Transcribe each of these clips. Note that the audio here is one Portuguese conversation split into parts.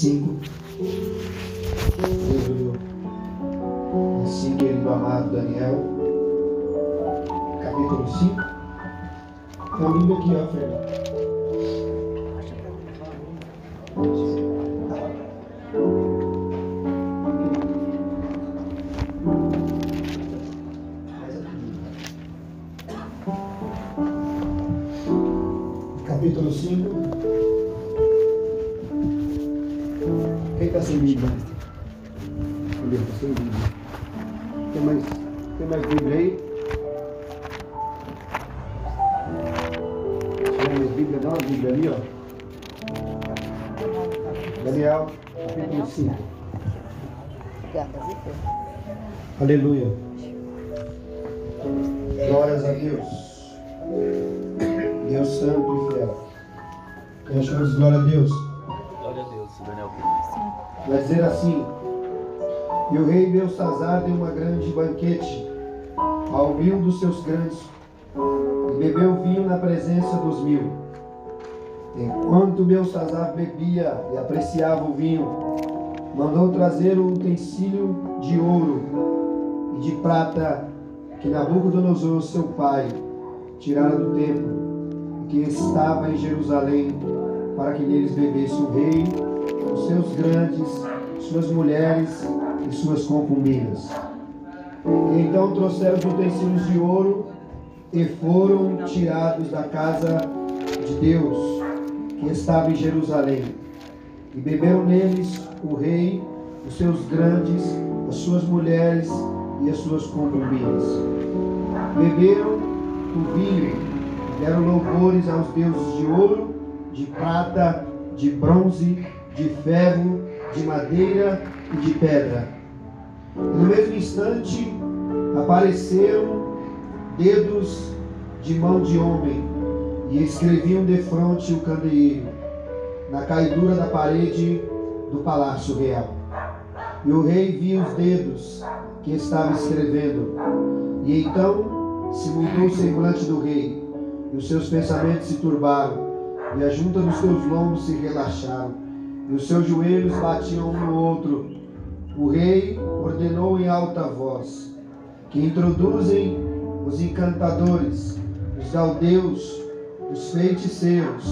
5, livro assim, querido amado Daniel, capítulo 5. Está lindo aqui, ó, Fernando. Capítulo 5. Quem está sem Bíblia? Cadê? Está sem Bíblia. Tem mais Bíblia aí? Tem mais Bíblia? Dá uma Bíblia ali, ó. Daniel, capítulo 5. Aleluia. Glórias a Deus. Deus santo e fiel. Nós chamamos glória a Deus. Glória a Deus, Daniel. Vai dizer assim: e o rei Belsazar deu uma grande banquete ao 1000 dos seus grandes e bebeu vinho na presença dos 1000. Enquanto Belsazar bebia e apreciava o vinho, mandou trazer o utensílio de ouro e de prata que Nabucodonosor, seu pai, tirara do templo, que estava em Jerusalém, para que neles bebesse o rei, os seus grandes, suas mulheres e suas concubinas. E então trouxeram os utensílios de ouro e foram tirados da casa de Deus, que estava em Jerusalém. E beberam neles o rei, os seus grandes, as suas mulheres e as suas concubinas. Beberam o vinho, deram louvores aos deuses de ouro, de prata, de bronze, de ferro, de madeira e de pedra. E no mesmo instante apareceram dedos de mão de homem e escreviam defronte o candeeiro, na caidura da parede do palácio real. E o rei viu os dedos que estava escrevendo, e então se mudou o semblante do rei, e os seus pensamentos se turbaram, e a junta dos seus lombos se relaxaram, e os seus joelhos batiam um no outro. O rei ordenou em alta voz que introduzem os encantadores, os galdeus, os feiticeiros.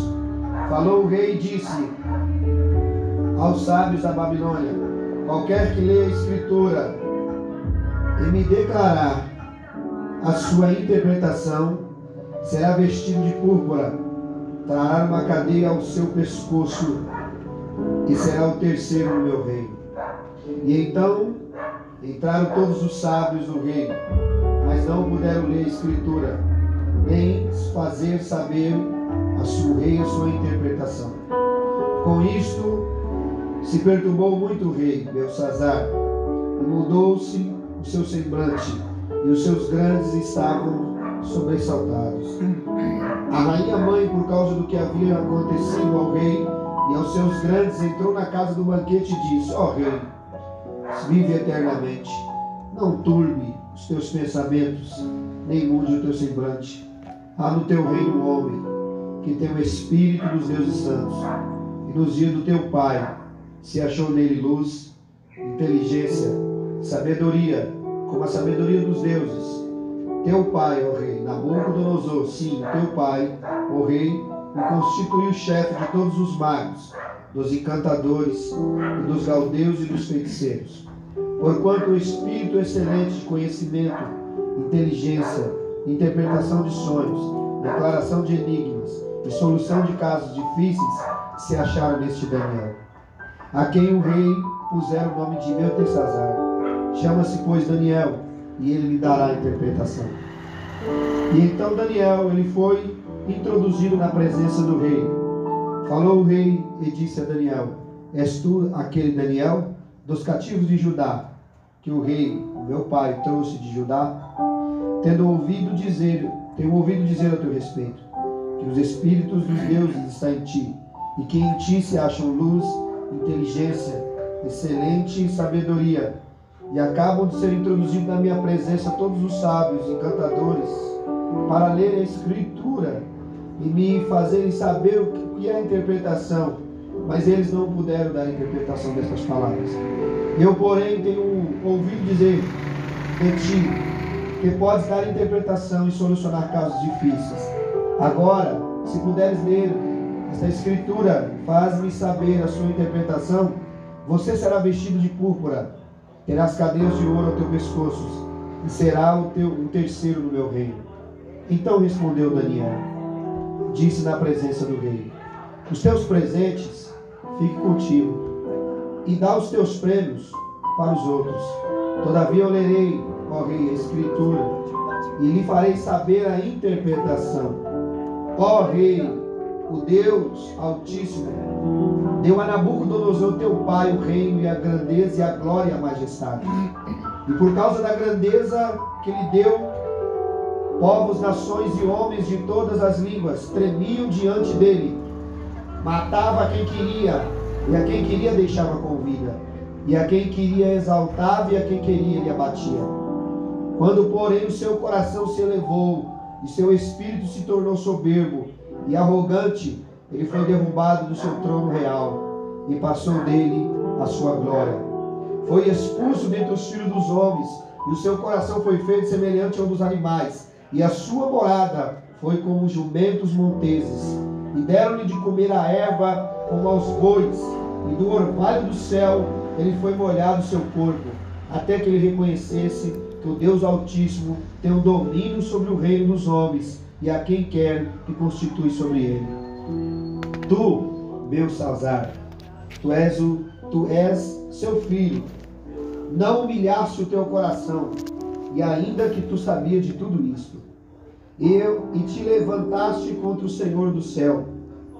Falou o rei e disse aos sábios da Babilônia: qualquer que leia a escritura e me declarar a sua interpretação, será vestido de púrpura, trará uma cadeia ao seu pescoço e será o terceiro no meu reino. E então entraram todos os sábios do reino, mas não puderam ler a escritura, nem fazer saber o rei a sua interpretação. Com isto se perturbou muito o rei Belsazar, e mudou-se o seu semblante, e os seus grandes estavam sobressaltados. A rainha mãe, por causa do que havia acontecido ao rei e aos seus grandes, entrou na casa do banquete e disse: ó rei, vive eternamente, não turbe os teus pensamentos, nem mude o teu semblante. Há no teu reino um homem que tem o espírito dos deuses santos, e nos dias do teu pai se achou nele luz, inteligência, sabedoria, como a sabedoria dos deuses. Teu pai, ó rei, Nabucodonosor, sim, teu pai, ó rei, o constituiu chefe de todos os magos, dos encantadores, e dos galdeus e dos feiticeiros. Porquanto o espírito excelente de conhecimento, inteligência, interpretação de sonhos, declaração de enigmas e solução de casos difíceis se acharam neste Daniel, a quem o rei pusera o nome de Beltesazar. Chama-se, pois, Daniel, e ele lhe dará a interpretação. E então Daniel, ele foi introduzido na presença do rei. Falou o rei e disse a Daniel: és tu aquele Daniel dos cativos de Judá, que o rei, o meu pai, trouxe de Judá? Tenho ouvido dizer a teu respeito, que os espíritos dos deuses estão em ti, e que em ti se acham luz, inteligência, excelente sabedoria, e acabam de ser introduzidos na minha presença todos os sábios, encantadores, para lerem a escritura e me fazerem saber o que é a interpretação. mas eles não puderam dar interpretação destas palavras. Eu, porém, tenho ouvido dizer de ti que podes dar interpretação e solucionar casos difíceis. Agora, se puderes ler esta escritura, faz-me saber a sua interpretação. Você será vestido de púrpura, terás cadeias de ouro ao teu pescoço, e será o terceiro no meu reino. Então respondeu Daniel, disse na presença do rei: os teus presentes fiquem contigo, e dá os teus prêmios para os outros. Todavia eu lerei, ó rei, a escritura, e lhe farei saber a interpretação. Ó rei, o Deus Altíssimo deu a Nabucodonosor teu pai o reino e a grandeza e a glória e a majestade. E por causa da grandeza que lhe deu, povos, nações e homens de todas as línguas tremiam diante dele. Matava a quem queria, e a quem queria deixava com vida, e a quem queria exaltava, e a quem queria ele abatia. Quando, porém, o seu coração se elevou, e seu espírito se tornou soberbo e arrogante, ele foi derrubado do seu trono real, e passou dele a sua glória. Foi expulso dentre os filhos dos homens, e o seu coração foi feito semelhante ao dos animais, e a sua morada foi como jumentos monteses. E deram-lhe de comer a erva como aos bois, e do orvalho do céu ele foi molhado o seu corpo, até que ele reconhecesse que o Deus Altíssimo tem o domínio sobre o reino dos homens, e a quem quer que constitui sobre ele. Tu, Belsazzar, tu és seu filho. Não humilhaste o teu coração, e ainda que tu sabias de tudo isto, e te levantaste contra o Senhor do céu,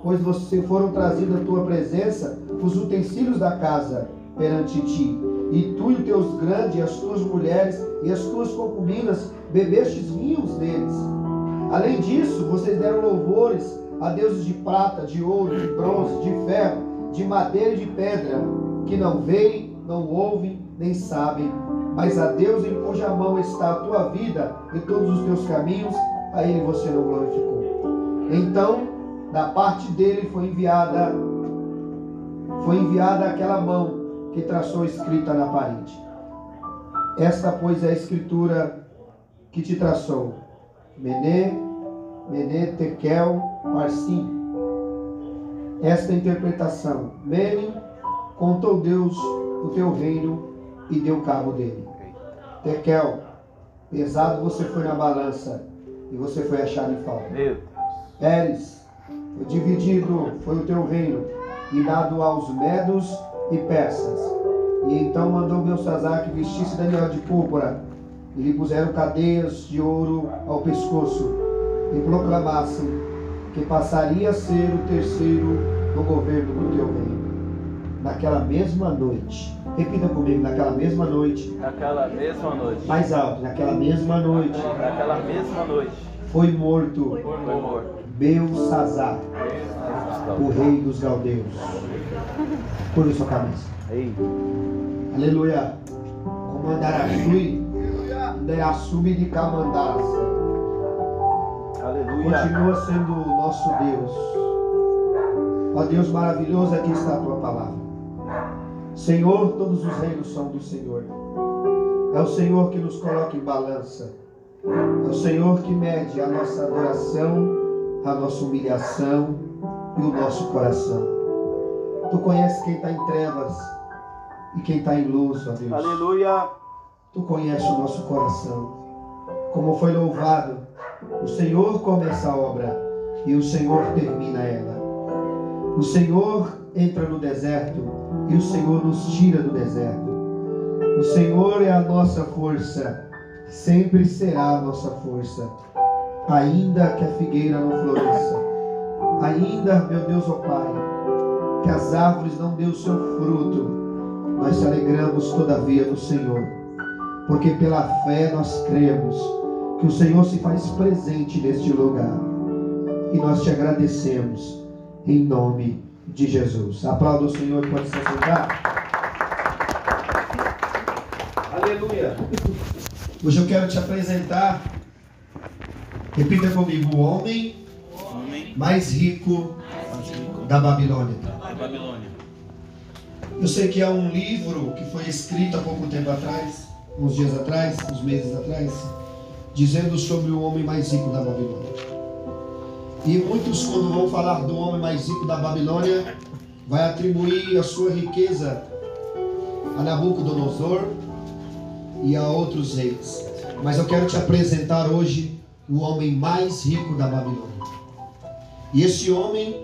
pois você foram trazidos à tua presença os utensílios da casa perante ti, e tu e os teus grandes, e as tuas mulheres e as tuas concubinas bebestes vinhos deles. Além disso, vocês deram louvores a deuses de prata, de ouro, de bronze, de ferro, de madeira e de pedra, que não veem, não ouvem, nem sabem, mas a Deus em cuja mão está a tua vida e todos os teus caminhos, a ele você não glorificou. Então, da parte dele foi enviada aquela mão que traçou escrita na parede. Esta, pois, é a escritura que te traçou. Mene, Tekel, Parsim. Esta interpretação. Mene, contou Deus o teu reino e deu cabo dele. Tekel, pesado você foi na balança e você foi achado em falta. Eres, foi dividido foi o teu reino e dado aos medos e persas. E então mandou Belsazzar que vestisse Daniel de púrpura, e lhe puseram cadeias de ouro ao pescoço, e proclamassem que passaria a ser o terceiro no governo do teu reino. Naquela mesma noite, repita comigo, naquela mesma noite. Naquela mesma noite. Mais alto, naquela mesma noite. Naquela mesma noite. Foi morto Belsazzar, o rei dos Galdeus. Curva sua cabeça. Ei. Aleluia. Comandarashui, Derassubi de Camandaras. Aleluia. Continua sendo o nosso Deus. Ó Deus maravilhoso, aqui está a tua palavra. Senhor, todos os reinos são do Senhor. É o Senhor que nos coloca em balança. É o Senhor que mede a nossa adoração, a nossa humilhação e o nosso coração. Tu conheces quem está em trevas e quem está em luz, ó Deus. Aleluia. Tu conheces o nosso coração. Como foi louvado, o Senhor começa a obra e o Senhor termina ela. O Senhor entra no deserto e o Senhor nos tira do deserto. O Senhor é a nossa força, sempre será a nossa força, ainda que a figueira não floresça, ainda, meu Deus, ó Pai, que as árvores não dêem o seu fruto, nós te alegramos todavia no Senhor, porque pela fé nós cremos que o Senhor se faz presente neste lugar, e nós te agradecemos em nome de Jesus. Aplauda o Senhor, pode se sentar. Aleluia. Hoje eu quero te apresentar, repita comigo, o homem mais rico da Babilônia. Babilônia. Eu sei que há um livro que foi escrito há pouco tempo atrás, uns dias atrás, uns meses atrás, dizendo sobre o homem mais rico da Babilônia. E muitos, quando vão falar do homem mais rico da Babilônia, vai atribuir a sua riqueza a Nabucodonosor e a outros reis. Mas eu quero te apresentar hoje o homem mais rico da Babilônia. E esse homem,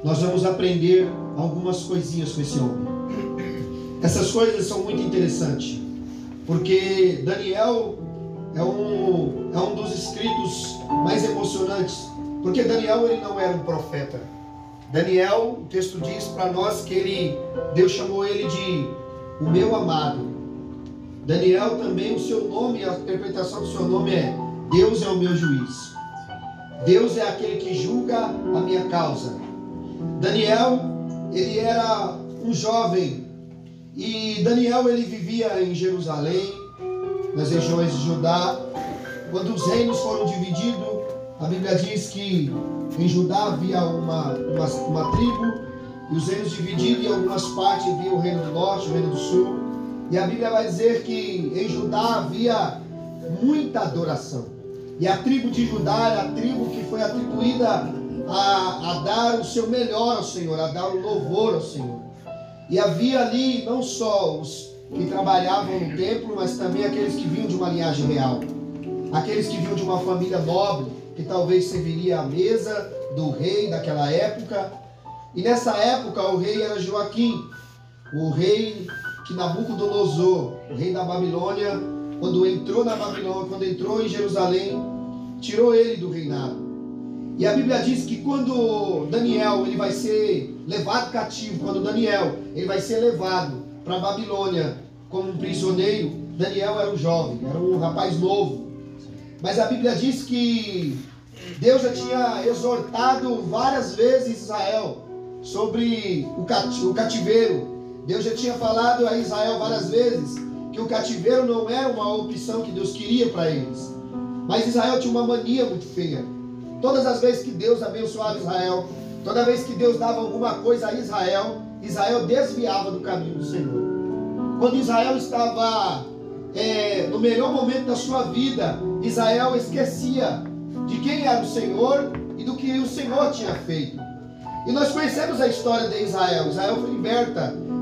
nós vamos aprender algumas coisinhas com esse homem. Essas coisas são muito interessantes, porque Daniel é um dos escritos mais emocionantes, porque Daniel ele não era um profeta. Daniel, o texto diz para nós que Deus chamou ele de o meu amado. Daniel também, o seu nome, a interpretação do seu nome é Deus é o meu juiz. Deus é aquele que julga a minha causa. Daniel, ele era um jovem, e Daniel ele vivia em Jerusalém, nas regiões de Judá. Quando os reinos foram divididos, a Bíblia diz que em Judá havia uma tribo, e os reinos divididos, e em algumas partes havia o reino do norte, o reino do sul. E a Bíblia vai dizer que em Judá havia muita adoração. E a tribo de Judá era a tribo que foi atribuída a dar o seu melhor ao Senhor, a dar o louvor ao Senhor. E havia ali não só os que trabalhavam no templo, mas também aqueles que vinham de uma linhagem real. Aqueles que vinham de uma família nobre, que talvez serviria à mesa do rei daquela época. E nessa época o rei era Joaquim, o rei que Nabucodonosor, o rei da Babilônia, quando entrou na Babilônia, quando entrou em Jerusalém, tirou ele do reinado. E a Bíblia diz que quando Daniel ele vai ser levado cativo, quando Daniel ele vai ser levado para a Babilônia como um prisioneiro, Daniel era um jovem, era um rapaz novo. Mas a Bíblia diz que Deus já tinha exortado várias vezes Israel sobre o cativeiro. Deus já tinha falado a Israel várias vezes que o cativeiro não era uma opção que Deus queria para eles. Mas Israel tinha uma mania muito feia. Todas as vezes que Deus abençoava Israel, toda vez que Deus dava alguma coisa a Israel, Israel desviava do caminho do Senhor. Quando Israel estava no melhor momento da sua vida, Israel esquecia de quem era o Senhor e do que o Senhor tinha feito. E nós conhecemos a história de Israel. Israel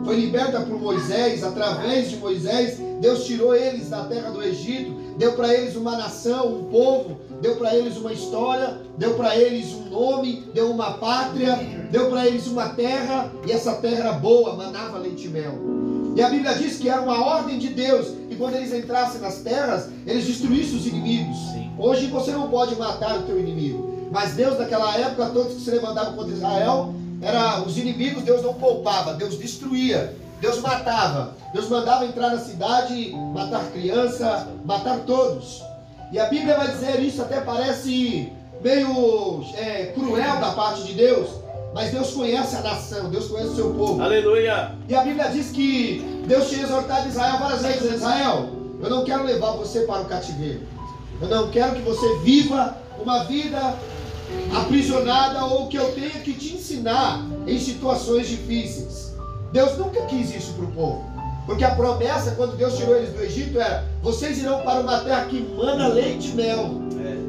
foi liberta por Moisés. Através de Moisés, Deus tirou eles da terra do Egito, deu para eles uma nação, um povo, deu para eles uma história, deu para eles um nome, deu uma pátria, deu para eles uma terra, e essa terra era boa, manava leite e mel. E a Bíblia diz que era uma ordem de Deus, e quando eles entrassem nas terras, eles destruíssem os inimigos. Hoje você não pode matar o teu inimigo, mas Deus naquela época, todos que se levantavam contra Israel, os inimigos, Deus não poupava, Deus destruía, Deus matava, Deus mandava entrar na cidade, matar criança, matar todos. E a Bíblia vai dizer isso, até parece meio cruel da parte de Deus, mas Deus conhece a nação, Deus conhece o seu povo. Aleluia! E a Bíblia diz que Deus tinha exortado Israel várias vezes: Israel, eu não quero levar você para o cativeiro, eu não quero que você viva uma vida aprisionada, ou que eu tenha que te ensinar em situações difíceis. Deus nunca quis isso para o povo, porque a promessa, quando Deus tirou eles do Egito, era: vocês irão para uma terra que mana leite e mel.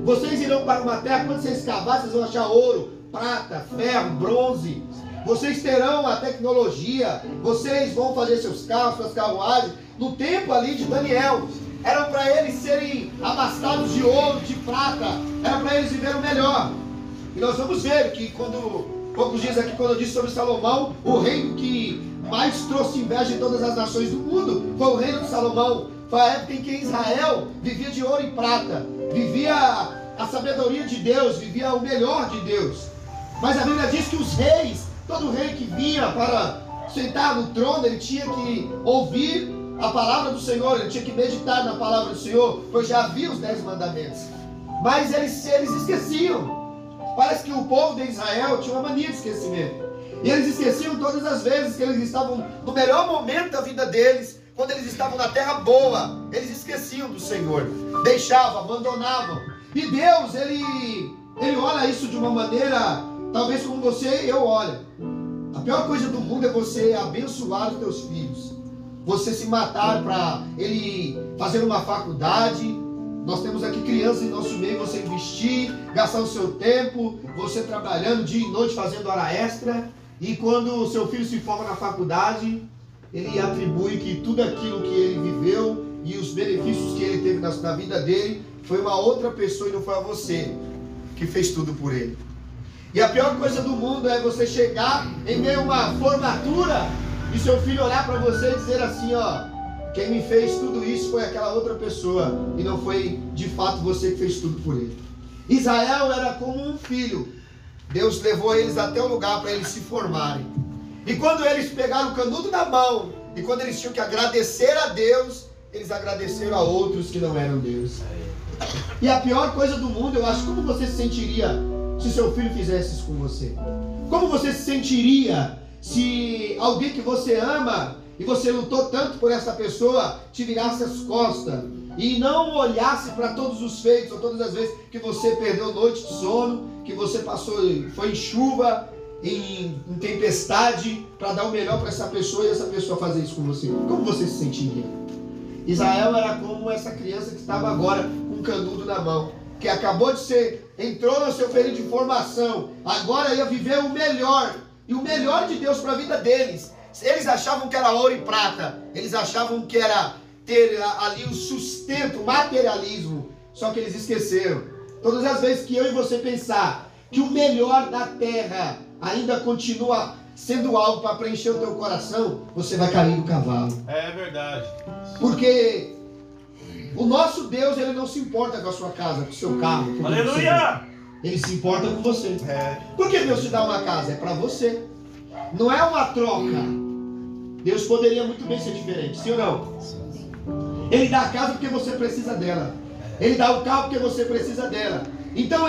Vocês irão para uma terra, quando vocês cavarem, vocês vão achar ouro, prata, ferro, bronze. Vocês terão a tecnologia, vocês vão fazer seus carros, suas carruagens. No tempo ali de Daniel, eram para eles serem abastados de ouro, de prata, era para eles viverem o melhor. E nós vamos ver que poucos dias aqui, quando eu disse sobre Salomão, o reino que mais trouxe inveja em todas as nações do mundo foi o reino de Salomão. Foi a época em que Israel vivia de ouro e prata, vivia a sabedoria de Deus, vivia o melhor de Deus. Mas a Bíblia diz que os reis, todo rei que vinha para sentar no trono, ele tinha que ouvir a palavra do Senhor, ele tinha que meditar na palavra do Senhor, pois já havia os 10 mandamentos. Mas eles esqueciam. Parece que o povo de Israel tinha uma mania de esquecimento. E eles esqueciam todas as vezes que eles estavam no melhor momento da vida deles, quando eles estavam na terra boa, eles esqueciam do Senhor, deixavam, abandonavam. E Deus, ele olha isso de uma maneira, talvez como você e eu olha. A pior coisa do mundo é você abençoar os teus filhos. Você se matar para ele fazer uma faculdade. Nós temos aqui crianças em nosso meio, você investir, gastar o seu tempo, você trabalhando dia e noite, fazendo hora extra. E quando o seu filho se forma na faculdade, ele atribui que tudo aquilo que ele viveu e os benefícios que ele teve na vida dele foi uma outra pessoa e não foi a você que fez tudo por ele. E a pior coisa do mundo é você chegar em meio a uma formatura e seu filho olhar para você e dizer assim, ó, quem me fez tudo isso foi aquela outra pessoa e não foi de fato você que fez tudo por ele. Israel era como um filho. Deus levou eles até o lugar para eles se formarem. E quando eles pegaram o canudo na mão e quando eles tinham que agradecer a Deus, eles agradeceram a outros que não eram Deus. E a pior coisa do mundo, eu acho, como você se sentiria se seu filho fizesse isso com você? Como você se sentiria se alguém que você ama e você lutou tanto por essa pessoa te virasse as costas e não olhasse para todos os feitos, ou todas as vezes que você perdeu noite de sono, que você passou, foi em chuva, em tempestade, para dar o melhor para essa pessoa e essa pessoa fazer isso com você? Como você se sentiria? Israel era como essa criança que estava agora com um canudo na mão, que acabou de ser, entrou no seu período de formação, agora ia viver o melhor, e o melhor de Deus para a vida deles. Eles achavam que era ouro e prata, eles achavam que era ter ali o sustento, o materialismo, só que eles esqueceram. Todas as vezes que eu e você pensar que o melhor da terra ainda continua sendo algo para preencher o teu coração, você vai cair do cavalo. É verdade. Porque o nosso Deus, ele não se importa com a sua casa, com o seu carro. Com Aleluia! Ele se importa com você. É. Por que Deus te dá uma casa? É para você. Não é uma troca. Deus poderia muito bem ser diferente, sim ou não? Ele dá a casa porque você precisa dela. Ele dá o carro porque você precisa dela. Então,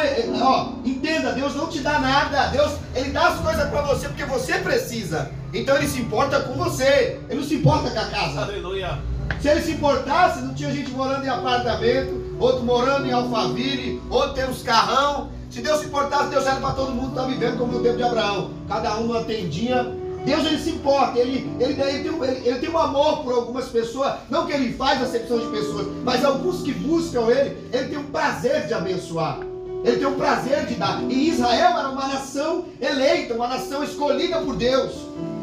entenda, Deus não te dá nada. Deus, Ele dá as coisas para você porque você precisa. Então Ele se importa com você. Ele não se importa com a casa. Aleluia. Se Ele se importasse, não tinha gente morando em apartamento, outro morando em Alphaville, outro tendo uns carrão. Se Deus se importasse, Deus era para todo mundo estar vivendo como no tempo de Abraão. Cada um numa tendinha. Deus, ele se importa, ele tem um amor por algumas pessoas, não que ele faz acepção de pessoas, mas alguns que buscam ele tem um prazer de abençoar, ele tem um prazer de dar. E Israel era uma nação eleita, uma nação escolhida por Deus,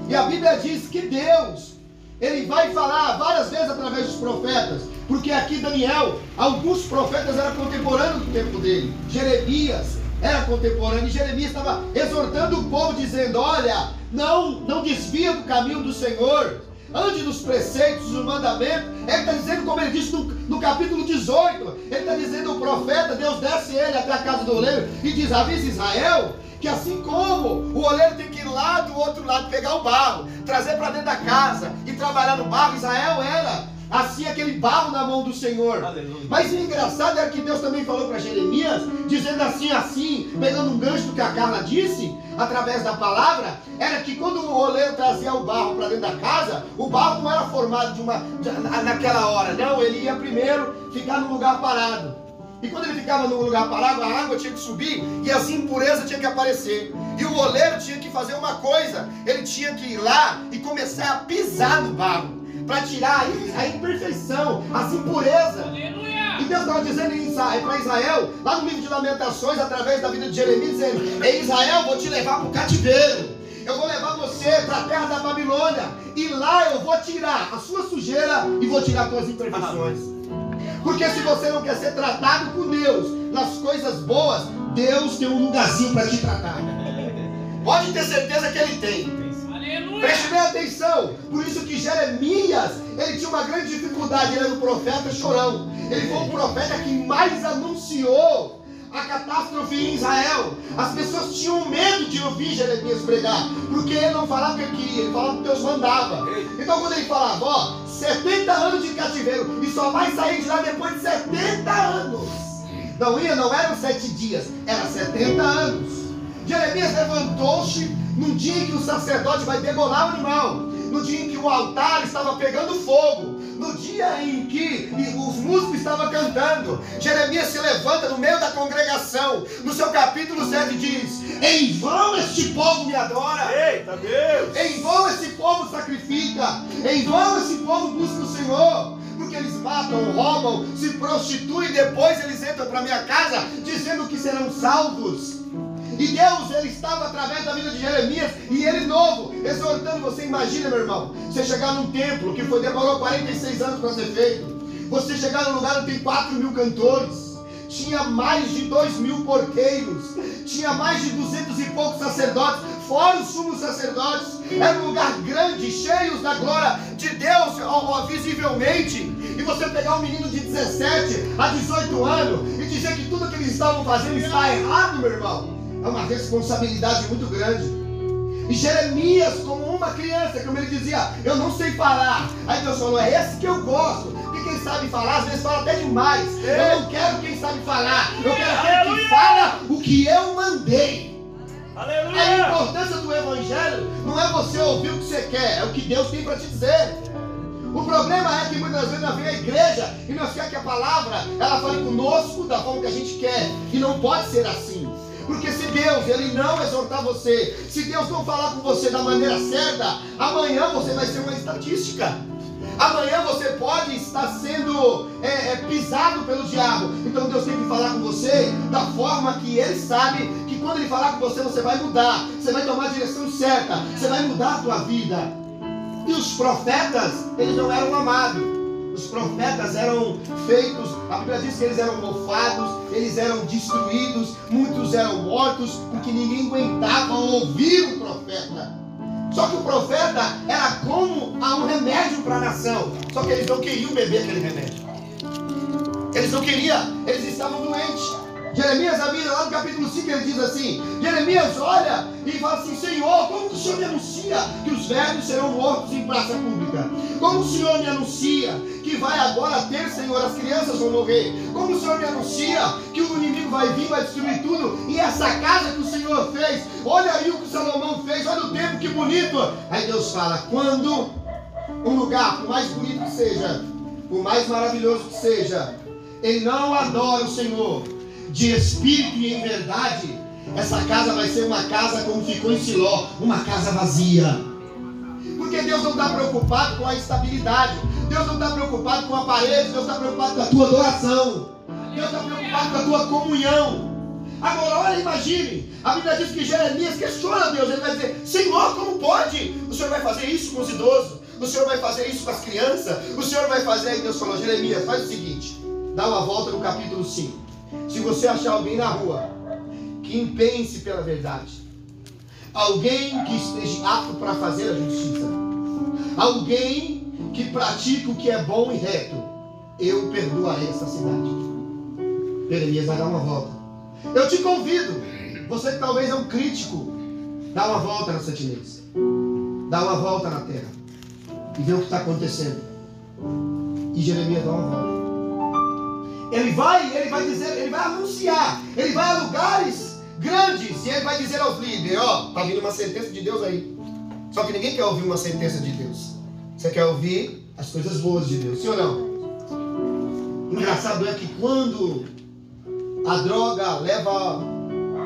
e a Bíblia diz que Deus, ele vai falar várias vezes através dos profetas, porque aqui Daniel, alguns profetas eram contemporâneos do tempo dele, Jeremias era contemporâneo, e Jeremias estava exortando o povo, dizendo, olha, não desvia do caminho do Senhor, ande nos preceitos, nos mandamentos. Ele está dizendo, como ele disse no capítulo 18, ele está dizendo, o profeta, Deus desce ele até a casa do oleiro e diz, avisa Israel, que assim como o oleiro tem que ir lá do outro lado, pegar o barro, trazer para dentro da casa e trabalhar no barro, Israel era assim aquele barro na mão do Senhor. Aleluia. Mas o engraçado é que Deus também falou para Jeremias, dizendo assim, pegando um gancho do que a Carla disse, através da palavra, era que quando o oleiro trazia o barro para dentro da casa, o barro não era formado naquela hora, não, ele ia primeiro ficar num lugar parado. E quando ele ficava num lugar parado, a água tinha que subir e as impurezas tinham que aparecer. E o oleiro tinha que fazer uma coisa, ele tinha que ir lá e começar a pisar no barro, para tirar a imperfeição, as impurezas. E Deus estava dizendo para Israel, lá no livro de Lamentações, através da vida de Jeremias, dizendo, ei Israel, vou te levar para o cativeiro, eu vou levar você para a terra da Babilônia, e lá eu vou tirar a sua sujeira e vou tirar as tuas imperfeições. Porque se você não quer ser tratado por Deus nas coisas boas, Deus tem um lugarzinho para te tratar. Pode ter certeza que Ele tem. Preste bem atenção, por isso que Jeremias, ele tinha uma grande dificuldade, ele era um profeta chorão, ele foi o profeta que mais anunciou a catástrofe em Israel. As pessoas tinham medo de ouvir Jeremias pregar, porque ele não falava o que ele queria, ele falava o que Deus mandava. Então quando ele falava, 70 anos de cativeiro, e só vai sair de lá depois de 70 anos, não eram 7 dias, era 70 anos. Jeremias levantou-se num dia em que o sacerdote vai degolar o animal, no dia em que o altar estava pegando fogo, no dia em que os músicos estavam cantando, Jeremias se levanta no meio da congregação, no seu capítulo 7 diz: em vão este povo me adora. Eita Deus! Em vão esse povo sacrifica, em vão esse povo busca o Senhor, porque eles matam, roubam, se prostituem, depois eles entram para minha casa dizendo que serão salvos. E Deus, ele estava através da vida de Jeremias, e ele novo, exortando. Você imagina, meu irmão, você chegar num templo que demorou 46 anos para ser feito, você chegar num lugar onde tem 4.000 cantores, tinha mais de 2.000 porqueiros, tinha mais de 200 e poucos sacerdotes, fora os sumos sacerdotes. Era um lugar grande, cheio da glória de Deus, visivelmente. E você pegar um menino de 17 a 18 anos e dizer que tudo que eles estavam fazendo está errado, meu irmão, é uma responsabilidade muito grande. E Jeremias, como uma criança, como ele dizia: eu não sei falar. Aí Deus falou: é esse que eu gosto. Porque quem sabe falar, às vezes fala até demais. Eu não quero quem sabe falar, eu quero aquele que fala o que eu mandei. Aleluia! A importância do evangelho não é você ouvir o que você quer, é o que Deus tem para te dizer. O problema é que muitas vezes nós vemos a igreja e nós queremos que a palavra ela fale conosco da forma que a gente quer. E não pode ser assim. Porque se Deus ele não exortar você, se Deus não falar com você da maneira certa, amanhã você vai ser uma estatística. Amanhã você pode estar sendo pisado pelo diabo. Então Deus tem que falar com você da forma que Ele sabe que quando Ele falar com você, você vai mudar. Você vai tomar a direção certa. Você vai mudar a tua vida. E os profetas, eles não eram amados. Os profetas eram feitos, a Bíblia diz que eles eram mofados, eles eram destruídos, muitos eram mortos, porque ninguém aguentava ouvir o profeta. Só que o profeta era como um remédio para a nação. Só que eles não queriam beber aquele remédio. Eles não queriam, eles estavam doentes. Jeremias, a Bíblia, lá no capítulo 5, ele diz assim: Jeremias olha e fala assim: Senhor, como que o Senhor me anuncia que os velhos serão mortos em praça pública? Como o Senhor me anuncia que vai agora ter, Senhor, as crianças vão morrer? Como o Senhor me anuncia que o inimigo vai vir, vai destruir tudo? E essa casa que o Senhor fez, olha aí o que Salomão fez, olha o tempo, que bonito. Aí Deus fala: quando um lugar, por mais bonito que seja, por mais maravilhoso que seja, ele não adora o Senhor de espírito e em verdade, essa casa vai ser uma casa como ficou em Siló, uma casa vazia. Porque Deus não está preocupado com a estabilidade, Deus não está preocupado com a parede, Deus está preocupado com a tua adoração, Deus está preocupado com a tua comunhão. Agora, olha, imagine, a Bíblia diz que Jeremias questiona Deus, ele vai dizer: Senhor, como pode? O Senhor vai fazer isso com os idosos? O Senhor vai fazer isso com as crianças? O Senhor vai fazer? Aí Deus falou: Jeremias, faz o seguinte, dá uma volta no capítulo 5. Se você achar alguém na rua que empenhe-se pela verdade, alguém que esteja apto para fazer a justiça, alguém que pratique o que é bom e reto, eu perdoarei essa cidade. Jeremias vai dar uma volta. Eu te convido, você que talvez é um crítico, dá uma volta na Santinês, dá uma volta na terra e vê o que está acontecendo. E Jeremias dá uma volta. Ele vai dizer, ele vai anunciar, ele vai a lugares grandes e ele vai dizer aos líderes: ó, está vindo uma sentença de Deus aí. Só que ninguém quer ouvir uma sentença de Deus. Você quer ouvir as coisas boas de Deus, sim ou não? Engraçado é que quando a droga leva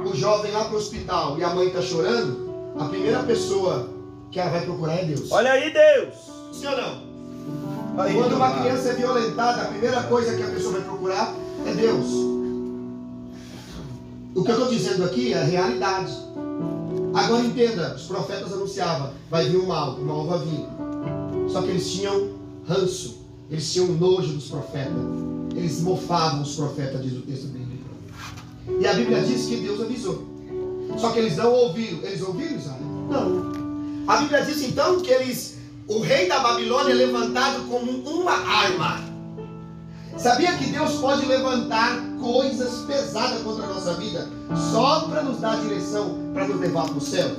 o jovem lá para o hospital e a mãe está chorando, a primeira pessoa que ela vai procurar é Deus. Olha aí, Deus! Sim ou não? Aí, quando uma criança é violentada, a primeira coisa que a pessoa vai procurar é Deus. O que eu estou dizendo aqui é a realidade. Agora entenda, os profetas anunciavam: vai vir o mal vai vir. Só que eles tinham ranço, eles tinham nojo dos profetas, eles mofavam os profetas, diz o texto bíblico. E a Bíblia diz que Deus avisou. Só que eles não ouviram. Eles ouviram, Israel? Não. A Bíblia diz então que o rei da Babilônia é levantado como uma arma. Sabia que Deus pode levantar coisas pesadas contra a nossa vida só para nos dar direção, para nos levar para o céu?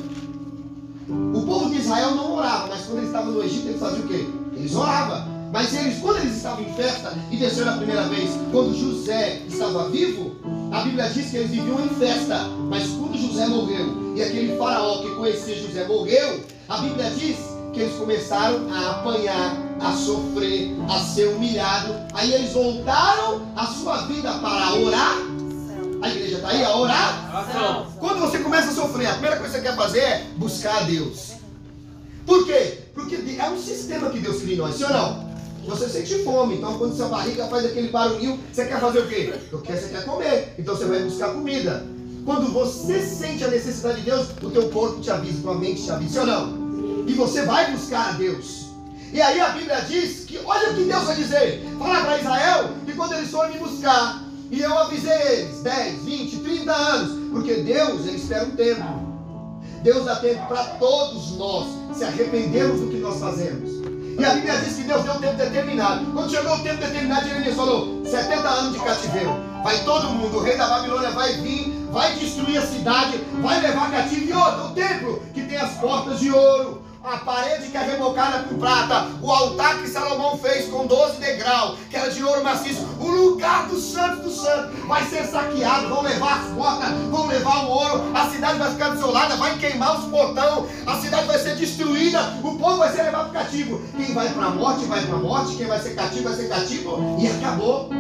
O povo de Israel não orava, mas quando eles estavam no Egito, eles faziam o quê? Eles oravam. Mas quando eles estavam em festa e desceram a primeira vez, quando José estava vivo, a Bíblia diz que eles viviam em festa. Mas quando José morreu e aquele faraó que conhecia José morreu, a Bíblia diz que eles começaram a apanhar, a sofrer, a ser humilhado. Aí eles voltaram a sua vida para orar. A igreja está aí a orar? Não. Quando você começa a sofrer, a primeira coisa que você quer fazer é buscar a Deus. Por quê? Porque é um sistema que Deus cria em nós, sim ou não? Você sente fome, então quando sua barriga faz aquele barulhinho, você quer fazer o quê? Você quer comer, então você vai buscar comida. Quando você sente a necessidade de Deus, o teu corpo te avisa, tua mente te avisa, sim ou não? E você vai buscar a Deus. E aí a Bíblia diz que, olha o que Deus vai dizer. Fala para Israel que quando eles forem me buscar, e eu avisei eles, 10, 20, 30 anos, porque Deus, ele espera um tempo. Deus dá tempo para todos nós se arrependermos do que nós fazemos. E a Bíblia diz que Deus deu um tempo determinado. Quando chegou o tempo determinado, Jeremias falou, 70 anos de cativeiro. Vai todo mundo, o rei da Babilônia vai vir, vai destruir a cidade, vai levar cativo. E outro, o templo que tem as portas de ouro, a parede que é rebocada com prata, o altar que Salomão fez com 12 degraus, que era de ouro maciço, o lugar do santo vai ser saqueado, vão levar as portas, vão levar o ouro, a cidade vai ficar desolada, vai queimar os portões, a cidade vai ser destruída, o povo vai ser levado cativo. Quem vai para a morte, vai para a morte, quem vai ser cativo, e acabou.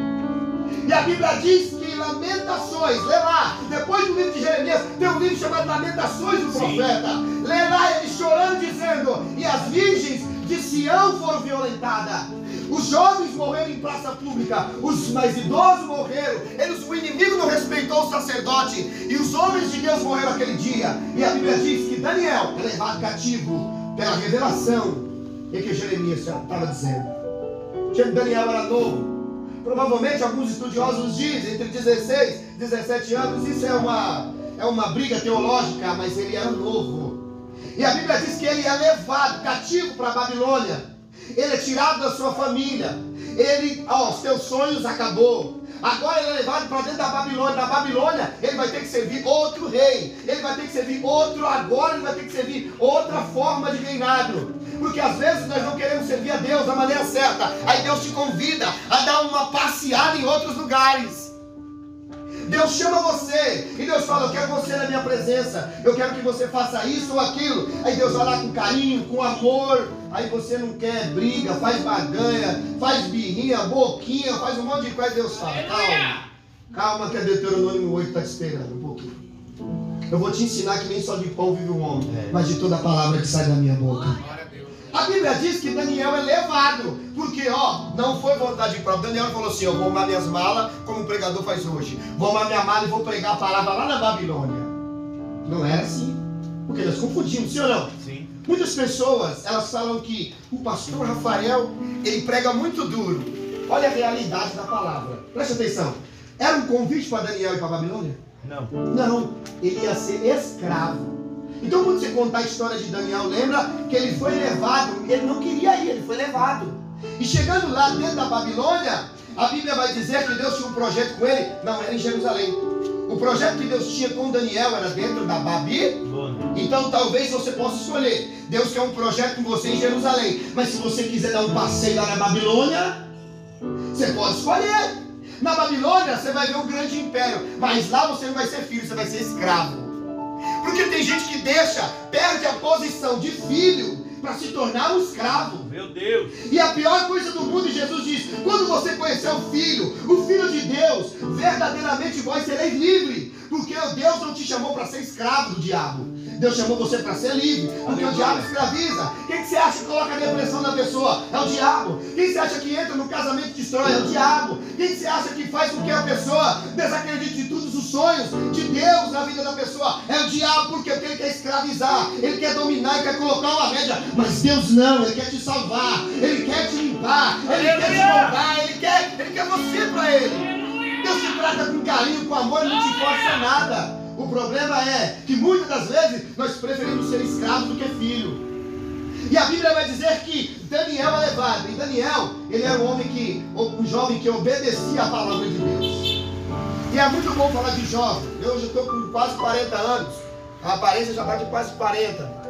E a Bíblia diz que Lamentações, lê lá, depois do livro de Jeremias, tem um livro chamado Lamentações do profeta. Lê lá ele chorando, dizendo: e as virgens de Sião foram violentadas. Os jovens morreram em praça pública, os mais idosos morreram, o inimigo não respeitou o sacerdote, e os homens de Deus morreram aquele dia. E a Bíblia diz que Daniel é levado cativo pela revelação em que Jeremias estava dizendo. Daniel era novo. Provavelmente alguns estudiosos dizem entre 16 e 17 anos. Isso é uma briga teológica, mas ele era novo. E a Bíblia diz que ele é levado cativo para a Babilônia. Ele é tirado da sua família. Os teus sonhos acabou. Agora ele é levado para dentro da Babilônia. Na Babilônia ele vai ter que servir outro rei. Ele vai ter que servir outro. Agora ele vai ter que servir outra forma de reinado. Porque às vezes nós não queremos servir a Deus da maneira certa. Aí Deus te convida a dar uma passeada em outros lugares. Deus chama você e Deus fala: eu quero você na minha presença, eu quero que você faça isso ou aquilo. Aí Deus vai lá com carinho, com amor. Aí você não quer briga, faz barganha, faz birrinha, boquinha, faz um monte de coisa. Deus fala: calma que a Deuteronômio 8 está te esperando um pouquinho. Eu vou te ensinar que nem só de pão vive o homem, mas de toda a palavra que sai da minha boca. A Bíblia diz que Daniel é levado, porque não foi vontade própria. Daniel falou assim: eu vou arrumar minhas malas, como o pregador faz hoje. Vou arrumar minha mala e vou pregar a palavra lá na Babilônia. Não era assim, porque nós confundimos, sim ou não? Sim. Muitas pessoas, elas falam que o pastor Rafael, ele prega muito duro. Olha a realidade da palavra, presta atenção. Era um convite para Daniel ir para a Babilônia? Não, ele ia ser escravo. Então quando você contar a história de Daniel, lembra que ele foi levado, ele não queria ir, ele foi levado. E chegando lá dentro da Babilônia, a Bíblia vai dizer que Deus tinha um projeto com ele, não era em Jerusalém. O projeto que Deus tinha com Daniel era dentro da Babilônia. Então talvez você possa escolher. Deus quer um projeto com você em Jerusalém, mas se você quiser dar um passeio lá na Babilônia, você pode escolher. Na Babilônia você vai ver um grande império, mas lá você não vai ser filho, você vai ser escravo. Porque tem gente que perde a posição de filho para se tornar um escravo. Meu Deus! E a pior coisa do mundo, Jesus diz: quando você conhecer o Filho de Deus, verdadeiramente vós sereis livre. Porque Deus não te chamou para ser escravo do diabo. Deus chamou você para ser livre, porque o diabo escraviza. Quem que você acha que coloca a depressão na pessoa? É o diabo. Quem você acha que entra no casamento e destrói? É o diabo. Quem que você acha que faz com que a pessoa desacredite de todos os sonhos de Deus na vida da pessoa? É o diabo. Por quê? Porque ele quer escravizar, ele quer dominar, ele quer colocar uma rédea. Mas Deus não, ele quer te salvar, ele quer te limpar, ele quer te moldar, ele quer você para ele. Deus te trata com carinho, com amor, ele não te força nada. O problema é que muitas das vezes nós preferimos ser escravos do que filho. E a Bíblia vai dizer que Daniel é levado. E Daniel, ele era um jovem que obedecia a palavra de Deus. E é muito bom falar de jovem. Eu já estou com quase 40 anos. A aparência já está de quase 40.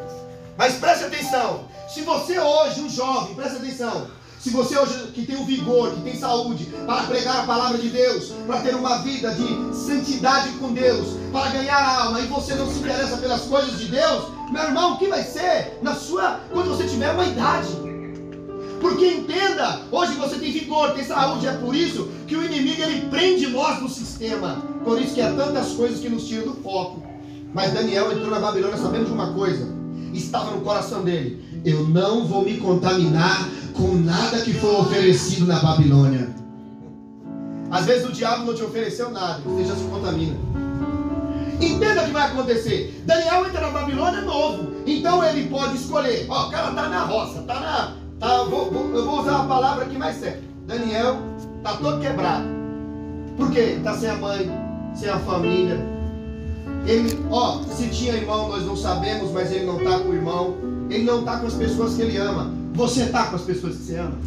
Mas preste atenção. Se você hoje, um jovem, preste atenção. Se você hoje que tem o vigor, que tem saúde, para pregar a palavra de Deus, para ter uma vida de santidade com Deus, para ganhar a alma, e você não se interessa pelas coisas de Deus, Meu irmão, o que vai ser quando você tiver uma idade? Porque entenda, hoje você tem vigor, tem saúde, é por isso que o inimigo ele prende nós no sistema. Por isso que há tantas coisas que nos tiram do foco. Mas Daniel entrou na Babilônia sabendo de uma coisa, estava no coração dele: eu não vou me contaminar com nada que for oferecido na Babilônia. Às vezes o diabo não te ofereceu nada, você já se contamina. Entenda o que vai acontecer. Daniel entra na Babilônia novo, então ele pode escolher. Ó, o cara está na roça, eu vou usar a palavra aqui mais certa. Daniel está todo quebrado. Por quê? Está sem a mãe, sem a família. Ele, se tinha irmão nós não sabemos, mas ele não está com o irmão. Ele não está com as pessoas que ele ama. Você está com as pessoas que você ama?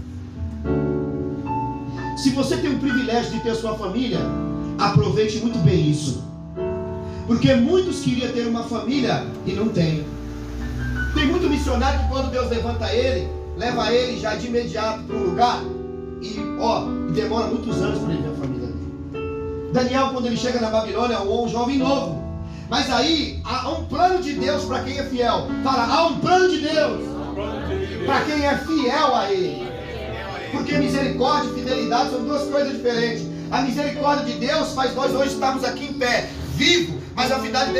Se você tem o privilégio de ter a sua família, aproveite muito bem isso. Porque muitos queriam ter uma família e não tem. Tem muito missionário que quando Deus levanta ele, leva ele já de imediato para um lugar e demora muitos anos para ele ver a família dele. Daniel, quando ele chega na Babilônia, é um jovem novo. Mas aí há um plano de Deus para quem é fiel. Fala, há um plano de Deus para quem é fiel a Ele. Porque misericórdia e fidelidade são duas coisas diferentes. A misericórdia de Deus faz nós hoje estarmos aqui em pé, vivo. Mas a fidelidade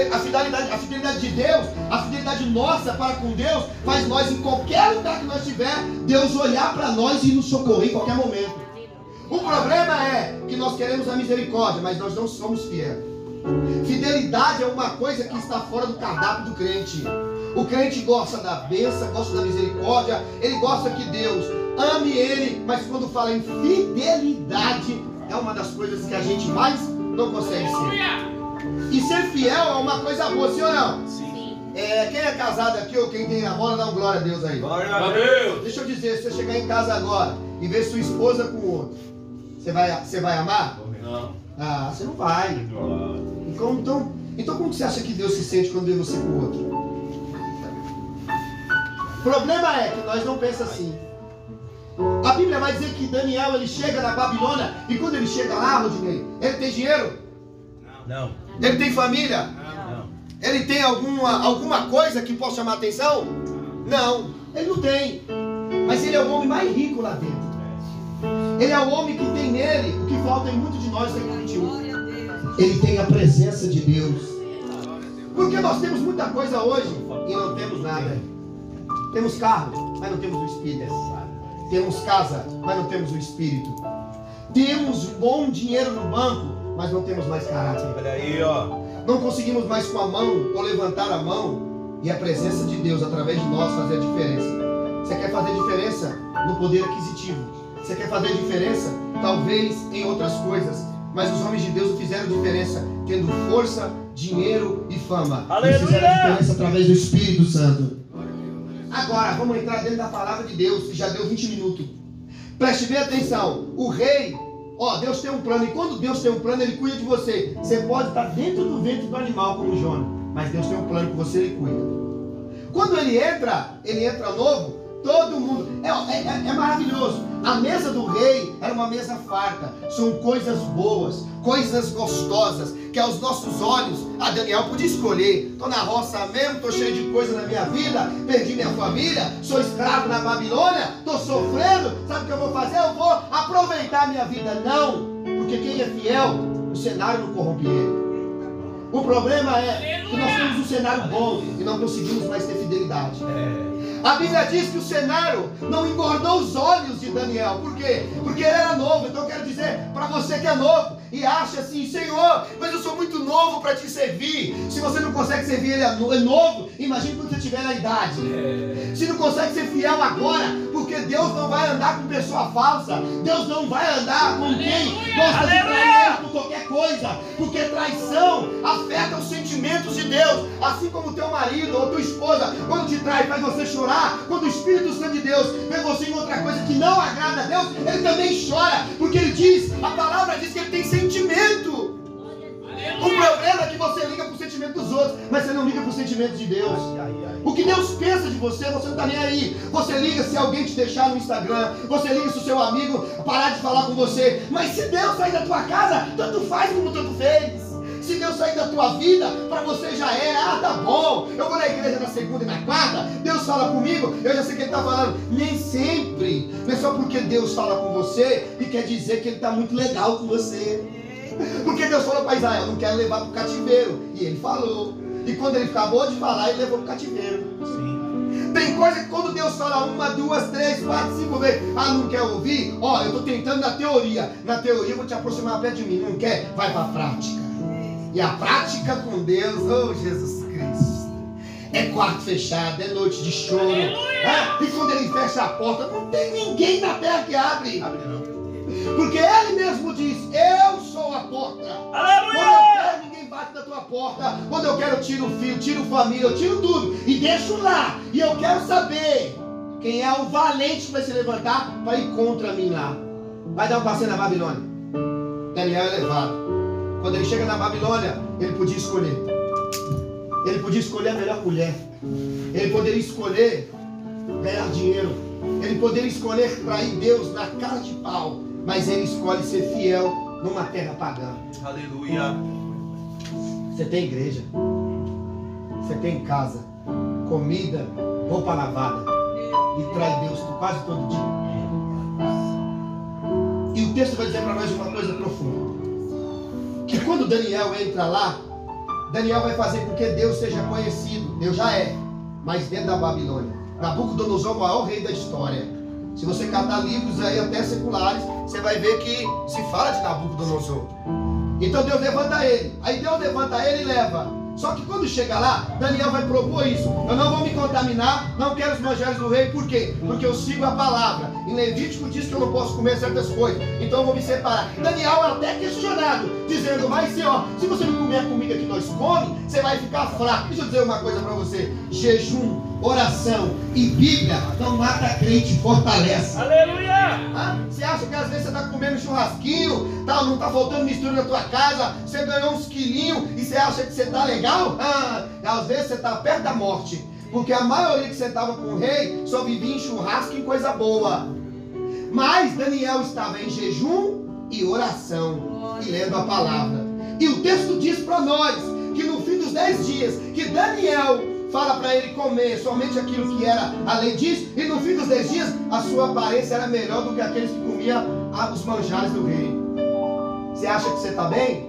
de Deus, a fidelidade nossa para com Deus, faz nós, em qualquer lugar que nós estiver, Deus olhar para nós e nos socorrer em qualquer momento. O problema é que nós queremos a misericórdia, mas nós não somos fiéis. Fidelidade é uma coisa que está fora do cardápio do crente. O crente gosta da bênção, gosta da misericórdia, ele gosta que Deus ame ele, mas quando fala em fidelidade, é uma das coisas que a gente mais não consegue ser. E ser fiel é uma coisa boa, sim ou não? Sim. Quem é casado aqui ou quem tem a bola, dá um glória a Deus aí. Glória a Deus. Deixa eu dizer, se você chegar em casa agora e ver sua esposa com o outro, você vai amar? Não. Ah, você não vai. Então como você acha que Deus se sente quando vê você com o outro? O problema é que nós não pensamos assim. A Bíblia vai dizer que Daniel ele chega na Babilônia e quando ele chega lá, Rodinei, ele tem dinheiro? Não. Ele tem família? Não. Ele tem alguma coisa que possa chamar a atenção? Não. Ele não tem. Mas ele é o homem mais rico lá dentro. Ele é o homem que tem nele o que falta em muitos de nós, século XXI. Ele tem a presença de Deus. Porque nós temos muita coisa hoje e não temos nada. Temos carro, mas não temos o Espírito. Temos casa, mas não temos o Espírito. Temos bom dinheiro no banco, mas não temos mais caráter. Olha aí, não conseguimos mais com a mão ou levantar a mão e a presença de Deus através de nós fazer a diferença. Você quer fazer diferença no poder aquisitivo? Você quer fazer diferença talvez em outras coisas? Mas os homens de Deus fizeram diferença tendo força, dinheiro e fama. Eles fizeram diferença através do Espírito Santo. Agora, vamos entrar dentro da palavra de Deus, que já deu 20 minutos. Preste bem atenção. O rei, Deus tem um plano. E quando Deus tem um plano, Ele cuida de você. Você pode estar dentro do ventre do animal, como Jona. Mas Deus tem um plano com você, Ele cuida. Quando Ele entra novo. Todo mundo, é maravilhoso. A mesa do rei era uma mesa farta. São coisas boas, coisas gostosas, que aos nossos olhos, Daniel podia escolher. Estou na roça mesmo, estou cheio de coisa na minha vida, perdi minha família, sou escravo na Babilônia, estou sofrendo. Sabe o que eu vou fazer? Eu vou aproveitar a minha vida. Não, porque quem é fiel, o cenário não corrompe ele. O problema é que nós temos um cenário bom e não conseguimos mais ter fidelidade. A Bíblia diz que o cenário não engordou os olhos de Daniel. Por quê? Porque ele era novo. Então eu quero dizer para você que é novo e acha assim: Senhor, mas eu sou muito novo para te servir. Se você não consegue servir ele é novo, imagine quando você tiver na idade. Se não consegue ser fiel agora, porque Deus não vai andar com pessoa falsa. Deus não vai andar com quem gosta de trair por qualquer coisa. Porque traição afeta os sentimentos de Deus. Assim como teu marido ou tua esposa, quando te trai, faz você chorar. Quando o Espírito Santo de Deus vê você em outra coisa que não agrada a Deus, ele também chora. Porque ele diz, a palavra diz que ele tem sentimento. O problema é que você liga para o sentimento dos outros, mas você não liga para o sentimento de Deus. O que Deus pensa de você não está nem aí. Você liga se alguém te deixar no Instagram, você liga se o seu amigo parar de falar com você. Mas se Deus sair da tua casa, tanto faz como tanto fez. Se Deus sair da tua vida, para você já é, tá bom, eu vou na igreja na segunda e na quarta, Deus fala comigo, eu já sei que Ele está falando. Nem sempre, não é só porque Deus fala com você e quer dizer que Ele está muito legal com você. Porque Deus falou para Israel, não quero levar para o cativeiro, e Ele falou. E quando Ele acabou de falar, Ele levou para o cativeiro. Sim. Tem coisa que quando Deus fala 1, 2, 3, 4, 5 vezes, não quer ouvir? Ó, eu estou tentando na teoria eu vou te aproximar perto de mim. Não quer? Vai para a prática. E a prática com Deus, oh Jesus Cristo, é quarto fechado, é noite de choro. E quando Ele fecha a porta, não tem ninguém na terra que abre. Abre não. Porque Ele mesmo diz, eu sou a porta. Aleluia! Quando eu quero, ninguém bate na tua porta. Quando eu quero, eu tiro o filho, tiro família, eu tiro tudo e deixo lá. E eu quero saber quem é o valente que vai se levantar para ir contra mim lá. Vai dar um passeio na Babilônia. Daniel é levado. Quando ele chega na Babilônia, ele podia escolher. Ele podia escolher a melhor mulher. Ele poderia escolher ganhar dinheiro. Ele poderia escolher trair Deus na cara de pau. Mas ele escolhe ser fiel numa terra pagã. Aleluia. Você tem igreja. Você tem casa, comida, roupa lavada. E trai Deus quase todo dia. E o texto vai dizer para nós uma coisa profunda. Que quando Daniel entra lá, Daniel vai fazer com que Deus seja conhecido. Deus já é, mas dentro da Babilônia. Nabucodonosor é o maior rei da história. Se você catar livros aí até seculares, você vai ver que se fala de Nabucodonosor. Então Deus levanta ele. Aí Deus levanta ele e leva. Só que quando chega lá, Daniel vai propor isso. Eu não vou me contaminar, não quero os manjares do rei. Por quê? Porque eu sigo a palavra. Em Levítico diz que eu não posso comer certas coisas. Então eu vou me separar. Daniel é até questionado, dizendo, mas Senhor, se você não comer a comida que nós comemos, você vai ficar fraco. Deixa eu dizer uma coisa para você. Jejum, oração e Bíblia não mata crente, fortalece. Aleluia! Você acha que às vezes você está comendo churrasquinho, não está faltando mistura na tua casa, você ganhou uns quilinhos e você acha que você está legal? Às vezes você está perto da morte, porque a maioria que sentava com o rei só vivia em churrasco e coisa boa. Mas Daniel estava em jejum e oração e lendo a palavra. E o texto diz para nós que no fim dos 10 dias que Daniel fala para ele comer somente aquilo que era a lei diz, e no fim dos 10 dias a sua aparência era melhor do que aqueles que comiam os manjares do rei. Você acha que você está bem?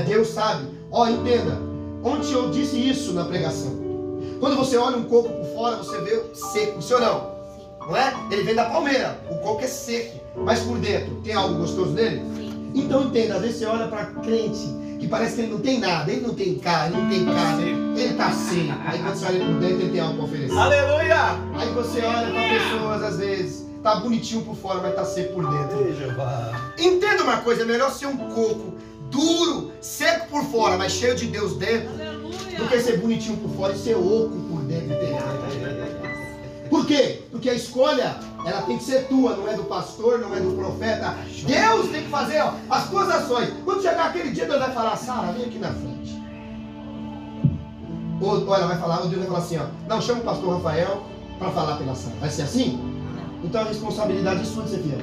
Deus sabe. Entenda, ontem eu disse isso na pregação. Quando você olha um coco por fora, você vê seco, sim ou não? Não é? Ele vem da palmeira, o coco é seco, mas por dentro tem algo gostoso nele? Então entenda, às vezes você olha para crente que parece que ele não tem nada, ele não tem carne, ele está seco. Aí quando você olha por dentro, ele tem algo para oferecer. Aleluia! Aí você olha para pessoas, às vezes, tá bonitinho por fora, mas tá seco por dentro. Entenda uma coisa, é melhor ser um coco duro, seco por fora, mas cheio de Deus dentro, do que ser bonitinho por fora e ser oco por dentro e ter nada. Por quê? Porque a escolha, ela tem que ser tua, não é do pastor, não é do profeta. Deus tem que fazer as tuas ações. Quando chegar aquele dia, Deus vai falar, Sara, vem aqui na frente. Ou ela vai falar, ou Deus vai falar assim, não, chama o pastor Rafael para falar pela Sara. Vai ser assim? Então a responsabilidade é sua de ser fiel.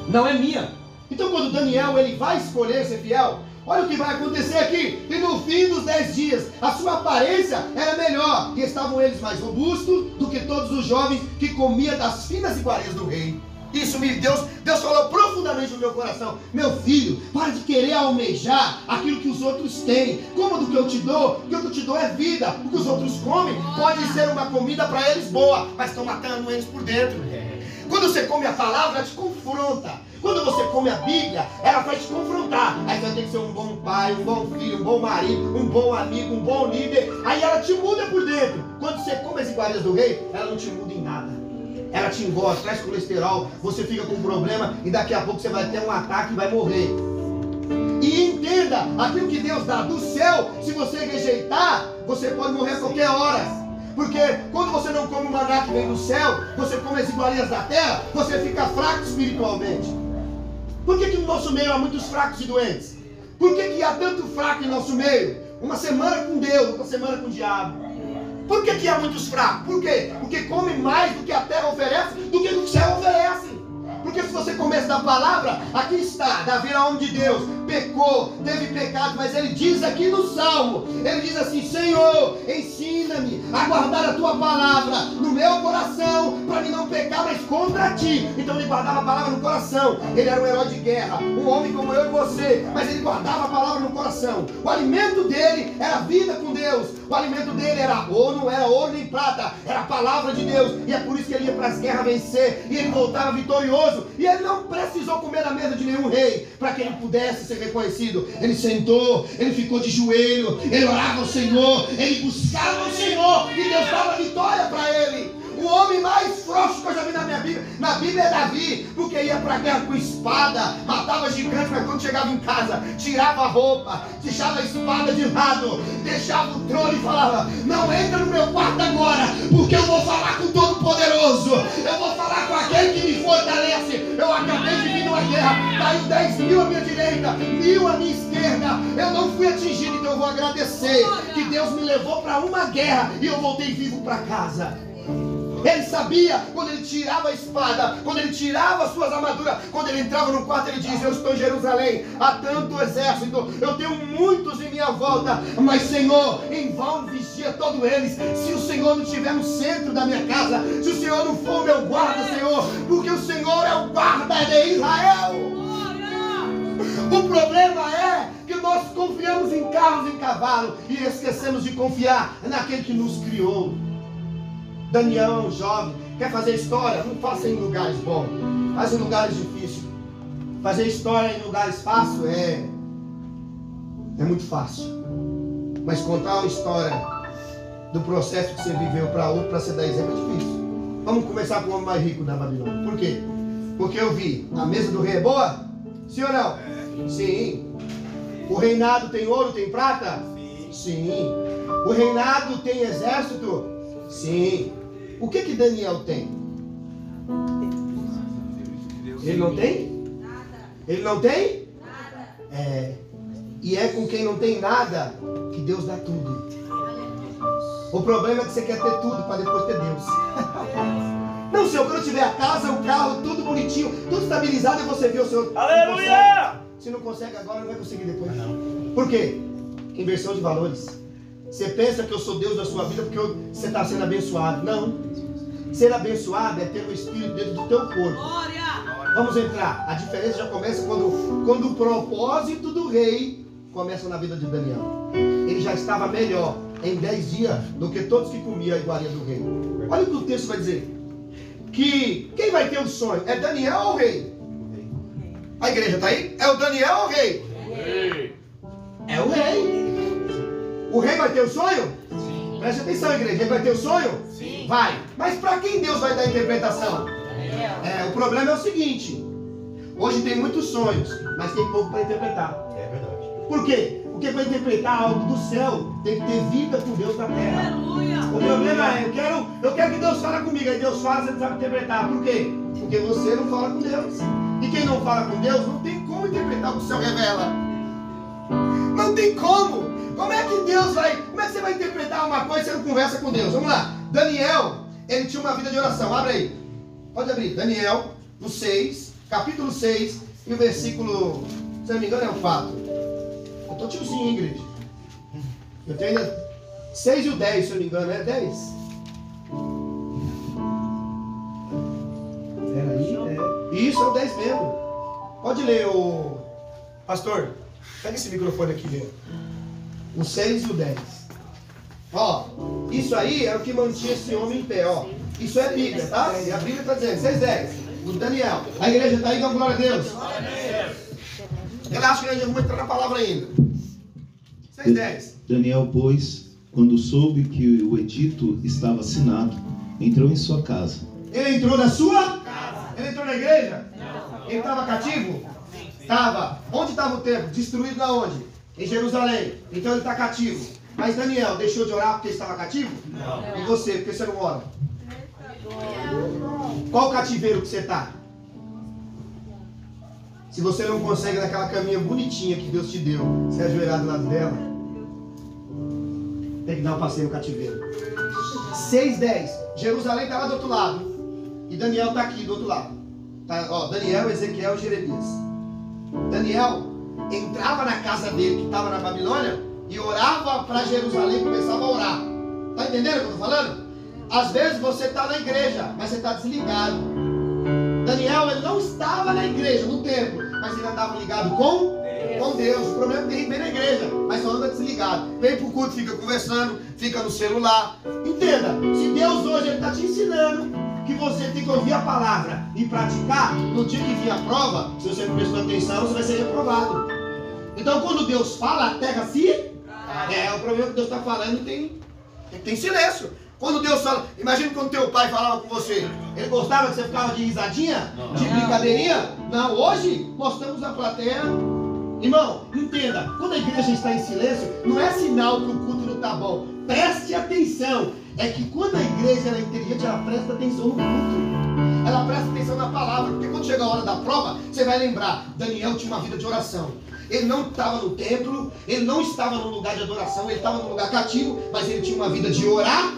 Não é minha. Então quando Daniel ele vai escolher ser fiel, olha o que vai acontecer aqui. E no fim dos 10 dias, a sua aparência era melhor. E estavam eles mais robustos do que todos os jovens que comiam das finas iguarias do rei. Isso Deus falou profundamente no meu coração. Meu filho, para de querer almejar aquilo que os outros têm. Coma do que eu te dou. O que eu te dou é vida. O que os outros comem pode ser uma comida para eles boa, mas estão matando eles por dentro. Quando você come a palavra, ela te confronta. Quando você come a Bíblia, ela vai te confrontar. Aí você vai ter que ser um bom pai, um bom filho, um bom marido, um bom amigo, um bom líder. Aí ela te muda por dentro. Quando você come as iguarias do rei, ela não te muda em nada. Ela te engorda, traz colesterol, você fica com problema e daqui a pouco você vai ter um ataque e vai morrer. E entenda, aquilo que Deus dá do céu, se você rejeitar, você pode morrer a qualquer hora. Porque quando você não come o maná que vem do céu, você come as iguarias da terra, você fica fraco espiritualmente. Por que no nosso meio há muitos fracos e doentes? Por que há tanto fraco em nosso meio? Uma semana com Deus, outra semana com o diabo. Por que há muitos fracos? Por quê? Porque comem mais do que a terra oferece, do que o céu oferece. Porque se você começa da palavra, aqui está, Davi era homem de Deus, pecou, teve pecado, mas ele diz aqui no Salmo, ele diz assim: Senhor, ensina-me a guardar a tua palavra no meu coração, para mim não pecar mais contra ti. Então ele guardava a palavra no coração. Ele era um herói de guerra, um homem como eu e você, mas ele guardava a palavra no coração. O alimento dele era a vida com Deus. O alimento dele era ouro, não era ouro nem prata, era a palavra de Deus. E é por isso que ele ia para as guerras vencer, e ele voltava vitorioso. E ele não precisou comer na mesa de nenhum rei para que ele pudesse ser reconhecido. Ele sentou, ele ficou de joelho, ele orava ao Senhor, ele buscava o Senhor, e Deus dava vitória para ele. O homem mais frouxo que eu já vi na Bíblia é Davi, porque ia para a guerra com espada, matava gigantes, mas quando chegava em casa, tirava a roupa, deixava a espada de lado, deixava o trono e falava: não entra no meu quarto agora, porque eu vou falar com o Todo-Poderoso, eu vou falar com aquele que me fortalece. Eu acabei de vir numa guerra, caiu 10.000 à minha direita, 1.000 à minha esquerda, eu não fui atingido, então eu vou agradecer que Deus me levou para uma guerra e eu voltei vivo para casa. Ele sabia, quando ele tirava a espada, quando ele tirava as suas armaduras, quando ele entrava no quarto, ele dizia: eu estou em Jerusalém, há tanto exército, eu tenho muitos em minha volta, mas Senhor, em vão vigia todos eles, se o Senhor não estiver no centro da minha casa, se o Senhor não for o meu guarda, Senhor, porque o Senhor é o guarda de Israel. O problema é que nós confiamos em carros e em cavalos e esquecemos de confiar naquele que nos criou. Daniel, jovem, quer fazer história? Não faça em lugares bons, faz em lugares difíceis. Fazer história em lugares fáceis é muito fácil. Mas contar uma história do processo que você viveu para outro, para você dar exemplo, é difícil. Vamos começar com o homem mais rico da Babilônia. Por quê? Porque eu vi, a mesa do rei é boa? Sim ou não? Sim. O reinado tem ouro, tem prata? Sim. O reinado tem exército? Sim. O que Daniel tem? Ele não tem? Nada. Ele não tem? Nada. E é com quem não tem nada que Deus dá tudo. O problema é que você quer ter tudo para depois ter Deus. Não, Senhor, quando eu tiver a casa, o carro, tudo bonitinho, tudo estabilizado, e você vê o Senhor. Aleluia! Se não consegue agora, não vai conseguir depois. Por quê? Inversão de valores. Você pensa que eu sou Deus da sua vida porque você está sendo abençoado. Não. Ser abençoado é ter o Espírito dentro do teu corpo. Glória! Vamos entrar. A diferença já começa quando o propósito do rei começa na vida de Daniel. Ele já estava melhor em 10 dias do que todos que comiam a iguaria do rei. Olha o que o texto vai dizer. Que quem vai ter o sonho? É Daniel ou o rei? A igreja está aí? É o Daniel ou o rei? É o rei. O rei vai ter o sonho? Sim. Preste atenção, igreja. Ele vai ter o sonho? Sim. Vai. Mas para quem Deus vai dar a interpretação? O problema é o seguinte. Hoje tem muitos sonhos, mas tem pouco para interpretar. É verdade. Por quê? Porque para interpretar algo do céu, tem que ter vida com Deus na terra. Aleluia. O problema é, eu quero que Deus fale comigo. Aí Deus fala, você não sabe interpretar. Por quê? Porque você não fala com Deus. E quem não fala com Deus, não tem como interpretar o que o céu revela. Não tem como. Como é que você vai interpretar uma coisa se você não conversa com Deus? Vamos lá. Daniel, ele tinha uma vida de oração. Abre aí. Pode abrir. Daniel, no 6, capítulo 6, e o versículo, se não me engano, é o 4. Eu tô tiozinho, igreja. Eu tenho ainda 6 e o 10, se eu não me engano, é 10. Peraí, isso é o 10 mesmo. Pode ler, o pastor. Pega esse microfone aqui, Lê. O 6 e o 10. Ó, isso aí é o que mantinha esse homem em pé, ó. Isso é Bíblia, tá? E a Bíblia está dizendo, 6 e 10. O Daniel. A igreja está aí, dá glória a Deus. Eu acho que a gente não vai entrar na palavra ainda. 6 e 10. Daniel, pois, quando soube que o edito estava assinado, entrou em sua casa. Ele entrou na sua casa? Ele entrou na igreja? Não. Ele estava cativo? Estava. Onde estava o templo? Destruído na onde? Em Jerusalém. Então ele está cativo. Mas Daniel deixou de orar porque estava cativo? Não. E você, porque você não ora? Qual cativeiro que você está? Se você não consegue naquela caminha bonitinha que Deus te deu, se ajoelhar do lado dela, tem que dar um passeio no cativeiro. 6:10. Jerusalém está lá do outro lado. E Daniel está aqui do outro lado. Tá, ó, Daniel, Ezequiel e Jeremias. Daniel entrava na casa dele, que estava na Babilônia, e orava para Jerusalém, começava a orar. Tá entendendo o que eu estou falando? Às vezes você está na igreja, mas você está desligado. Daniel, ele não estava na igreja, no templo, mas ele andava ligado com Deus. O problema é que tem gente vem na igreja, mas só anda desligado. Vem pro culto, fica conversando, fica no celular. Entenda, se Deus hoje está te ensinando que você tem que ouvir a palavra e praticar, no dia que vir a prova, se você não prestou atenção, você vai ser reprovado. Então quando Deus fala, a terra se... o problema que Deus está falando tem silêncio. Quando Deus fala, imagina quando teu pai falava com você, ele gostava que você ficava de risadinha, de brincadeirinha? Não, hoje nós estamos na plateia. Irmão, entenda, quando a igreja está em silêncio, não é sinal que o culto não está bom. Preste atenção. É que quando a igreja é inteligente, ela presta atenção no culto. Ela presta atenção na palavra. Porque quando chega a hora da prova, você vai lembrar, Daniel tinha uma vida de oração. Ele não estava no templo, ele não estava num lugar de adoração, ele estava num lugar cativo, mas ele tinha uma vida de orar.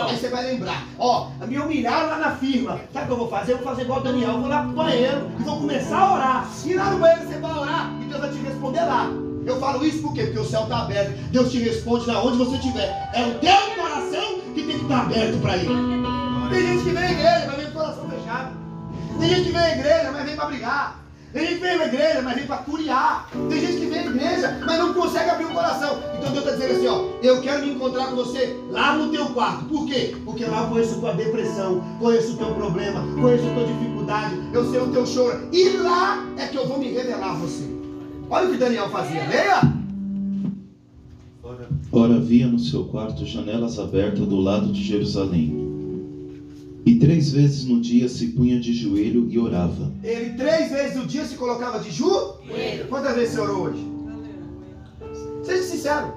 Aí você vai lembrar, ó, me humilharam lá na firma. Sabe o que eu vou fazer? Eu vou fazer igual o Daniel, eu vou lá pro banheiro e vou começar a orar. E lá no banheiro você vai orar e Deus vai te responder lá. Eu falo isso por quê? Porque o céu está aberto. Deus te responde lá onde você estiver. É o teu coração que tem que estar aberto para Ele. Tem gente que vem à igreja, mas vem com o coração fechado. Tem gente que vem à igreja, mas vem para brigar. Tem gente que vem à igreja, mas vem para curiar. Tem gente que vem à igreja, mas não consegue abrir o coração. Então Deus está dizendo assim, ó, eu quero me encontrar com você lá no teu quarto. Por quê? Porque lá eu conheço a tua depressão, conheço o teu problema, conheço a tua dificuldade, eu sei o teu choro. E lá é que eu vou me revelar a você. Olha o que Daniel fazia, leia! Ora, havia no seu quarto janelas abertas do lado de Jerusalém. E 3 vezes no dia se punha de joelho e orava. Ele 3 vezes no dia se colocava de joelho. Quantas vezes você orou hoje? Seja sincero.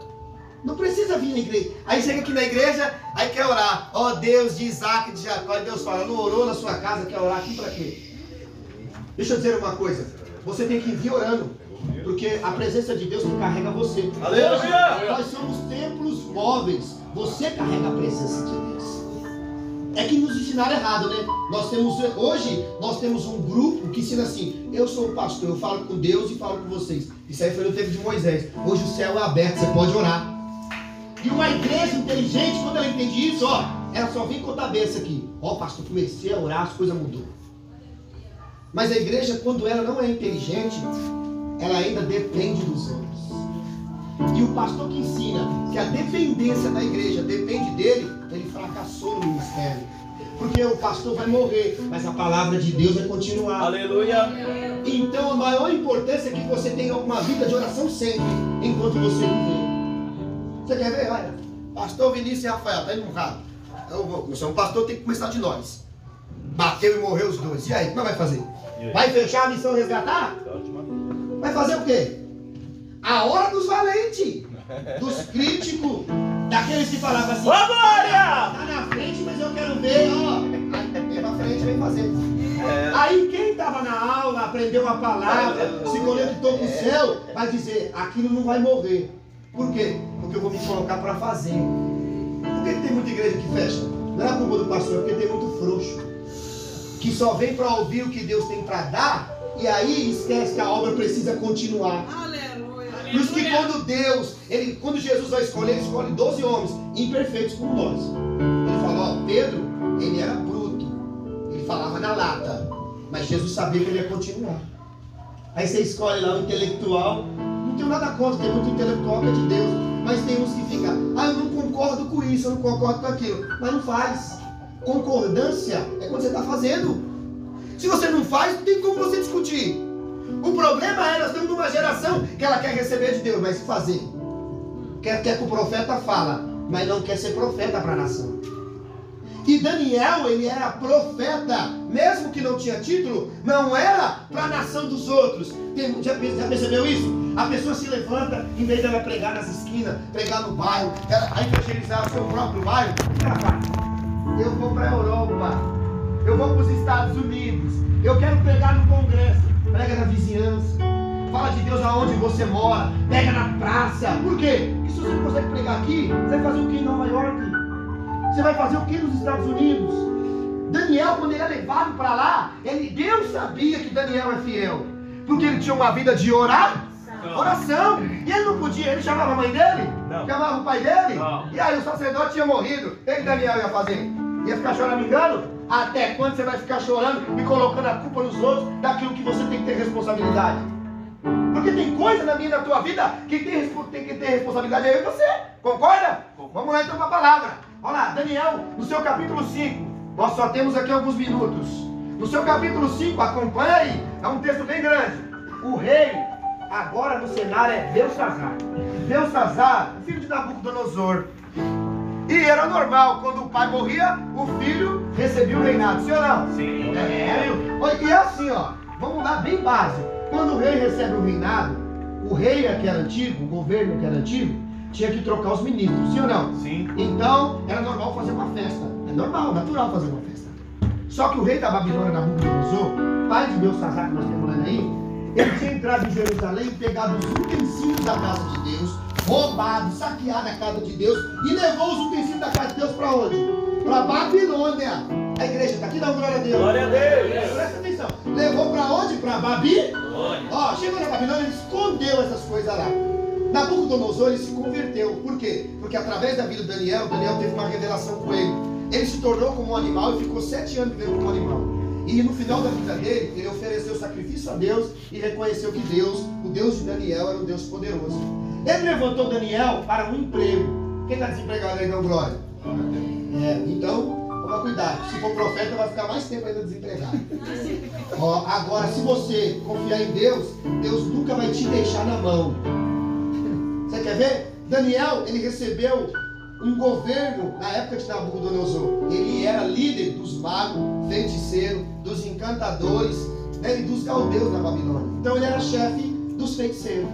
Não precisa vir na igreja. Aí chega aqui na igreja, aí quer orar. Ó Deus de Isaac, de Jacó. E Deus fala, não orou na sua casa, quer orar aqui para quê? Deixa eu dizer uma coisa. Você tem que vir orando. Porque a presença de Deus que carrega você. Aleluia! Nós somos templos móveis. Você carrega a presença de Deus. É que nos ensinaram errado, né? Hoje nós temos um grupo que ensina assim, eu sou o pastor, eu falo com Deus e falo com vocês. Isso aí foi no tempo de Moisés. Hoje o céu é aberto, você pode orar. E uma igreja inteligente, quando ela entende isso, ó, ela só vem com a cabeça aqui. Ó, pastor, comecei a orar, as coisas mudou. Mas a igreja, quando ela não é inteligente, ela ainda depende dos outros. E o pastor que ensina que a dependência da igreja depende dele, ele fracassou no ministério. Porque o pastor vai morrer, mas a palavra de Deus vai continuar. Aleluia! Então a maior importância é que você tenha uma vida de oração sempre, enquanto você viver. Você quer ver? Olha, pastor Vinícius e Rafael, tá indo um carro. Eu sou um pastor, tem que começar de nós. Bateu e morreu os dois. E aí, como vai fazer? Vai fechar a missão resgatar? Vai fazer o quê? A hora dos valentes, dos críticos, daqueles que falavam assim, ô glória! Tá na frente, mas eu quero ver, ó. Aí vem pra frente, vem fazer. Aí quem estava na aula, aprendeu a palavra, se conectou com o céu, vai dizer, aquilo não vai morrer. Por quê? Porque eu vou me colocar para fazer. Por que tem muita igreja que fecha? Não é a culpa do pastor, é porque tem muito frouxo, que só vem para ouvir o que Deus tem para dar, e aí esquece que a obra precisa continuar. Por isso que quando Jesus vai escolher, ele escolhe 12 homens imperfeitos como nós. Ele falou, ó, Pedro, ele era bruto, ele falava na lata, mas Jesus sabia que ele ia continuar. Aí você escolhe lá o intelectual, não tenho nada contra, tem muito intelectual que é de Deus, mas tem uns que ficam, eu não concordo com isso, eu não concordo com aquilo, mas não faz. Concordância é quando você está fazendo. Se você não faz, não tem como você discutir. O problema é, nós estamos numa geração que ela quer receber de Deus, mas fazer. Quer que o profeta fala, mas não quer ser profeta para a nação. E Daniel, ele era profeta, mesmo que não tinha título, não era para a nação dos outros. Já percebeu isso? A pessoa se levanta, em vez dela pregar nas esquinas, pregar no bairro, ela evangelizar o seu próprio bairro, o que ela faz? Eu vou para a Europa, eu vou para os Estados Unidos, eu quero pregar no Congresso, prega na vizinhança, fala de Deus aonde você mora, prega na praça. Por quê? Porque se você não consegue pregar aqui, você vai fazer o que em Nova York? Você vai fazer o que nos Estados Unidos? Daniel, quando ele é levado levado para lá, Deus sabia que Daniel é fiel, porque ele tinha uma vida de oração. E ele não podia, ele chamava a mãe dele, chamava o pai dele, e aí o sacerdote tinha morrido. O que Daniel ia fazer? Ia ficar choramingando? Até quando você vai ficar chorando e colocando a culpa nos outros daquilo que você tem que ter responsabilidade? Porque tem coisa na minha e na tua vida que tem que ter responsabilidade eu e você. Concorda? Vamos lá então para a palavra. Olha lá, Daniel, no seu capítulo 5. Nós só temos aqui alguns minutos. No seu capítulo 5, acompanha aí. É um texto bem grande. O rei, agora no cenário, é Belsazzar. Belsazzar, filho de Nabucodonosor. E era normal, quando o pai morria, o filho recebia o reinado. Sim ou não? Sim. E é assim, ó. Vamos lá, bem básico. Quando o rei recebe o reinado, o rei que era antigo, o governo que era antigo, tinha que trocar os ministros. Sim ou não? Sim. Então, era normal fazer uma festa. É normal, natural fazer uma festa. Só que o rei da Babilônia, Nabucodonosor, pai de Belsazzar, que nós temos lendo aí, ele tinha entrado em Jerusalém, pegado os utensílios da casa de Deus, roubado, saqueado a casa de Deus e levou os utensílios da casa de Deus para onde? Para Babilônia. A igreja está aqui, dá glória a Deus. Glória a Deus. Presta atenção. Levou para onde? Para Babilônia. Ó, chegou na Babilônia, ele escondeu essas coisas lá. Nabucodonosor, ele se converteu. Por quê? Porque através da vida de Daniel teve uma revelação com ele. Ele se tornou como um animal e ficou 7 anos vivendo como um animal. E no final da vida dele, ele ofereceu sacrifício a Deus e reconheceu que Deus, o Deus de Daniel, era um Deus poderoso. Ele levantou Daniel para um emprego. Quem está desempregado aí, não, glória? Então, toma cuidado. Se for profeta, vai ficar mais tempo ainda desempregado. Ó, agora, se você confiar em Deus, Deus nunca vai te deixar na mão. Você quer ver? Daniel, ele recebeu um governo na época de Nabucodonosor. Ele era líder dos magos, feiticeiros, dos encantadores, né, e dos caldeus na Babilônia. Então ele era chefe dos feiticeiros.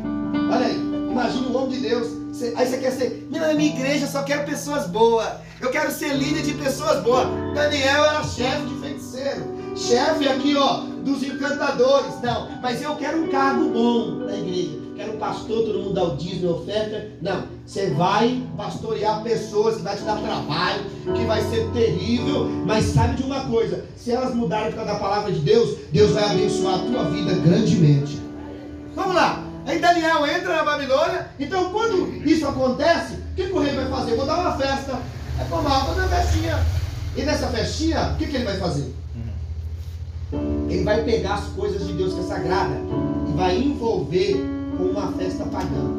Olha aí, imagina o homem de Deus. Aí você quer ser, não, na minha igreja só quero pessoas boas. Eu quero ser líder de pessoas boas. Daniel era chefe de feiticeiro. Chefe aqui, ó, dos encantadores. Não, mas eu quero um cargo bom na igreja. Quero um pastor, todo mundo dá o dízimo e oferta. Não, você vai pastorear pessoas que vai te dar trabalho, que vai ser terrível. Mas sabe de uma coisa, se elas mudarem por causa da palavra de Deus, Deus vai abençoar a tua vida grandemente. Vamos lá. Aí Daniel entra na Babilônia. Então quando isso acontece, o que o rei vai fazer? Vou dar uma festa. É como vou dar uma festinha. E nessa festinha, o que ele vai fazer? Ele vai pegar as coisas de Deus que é sagrada e vai envolver com uma festa pagã.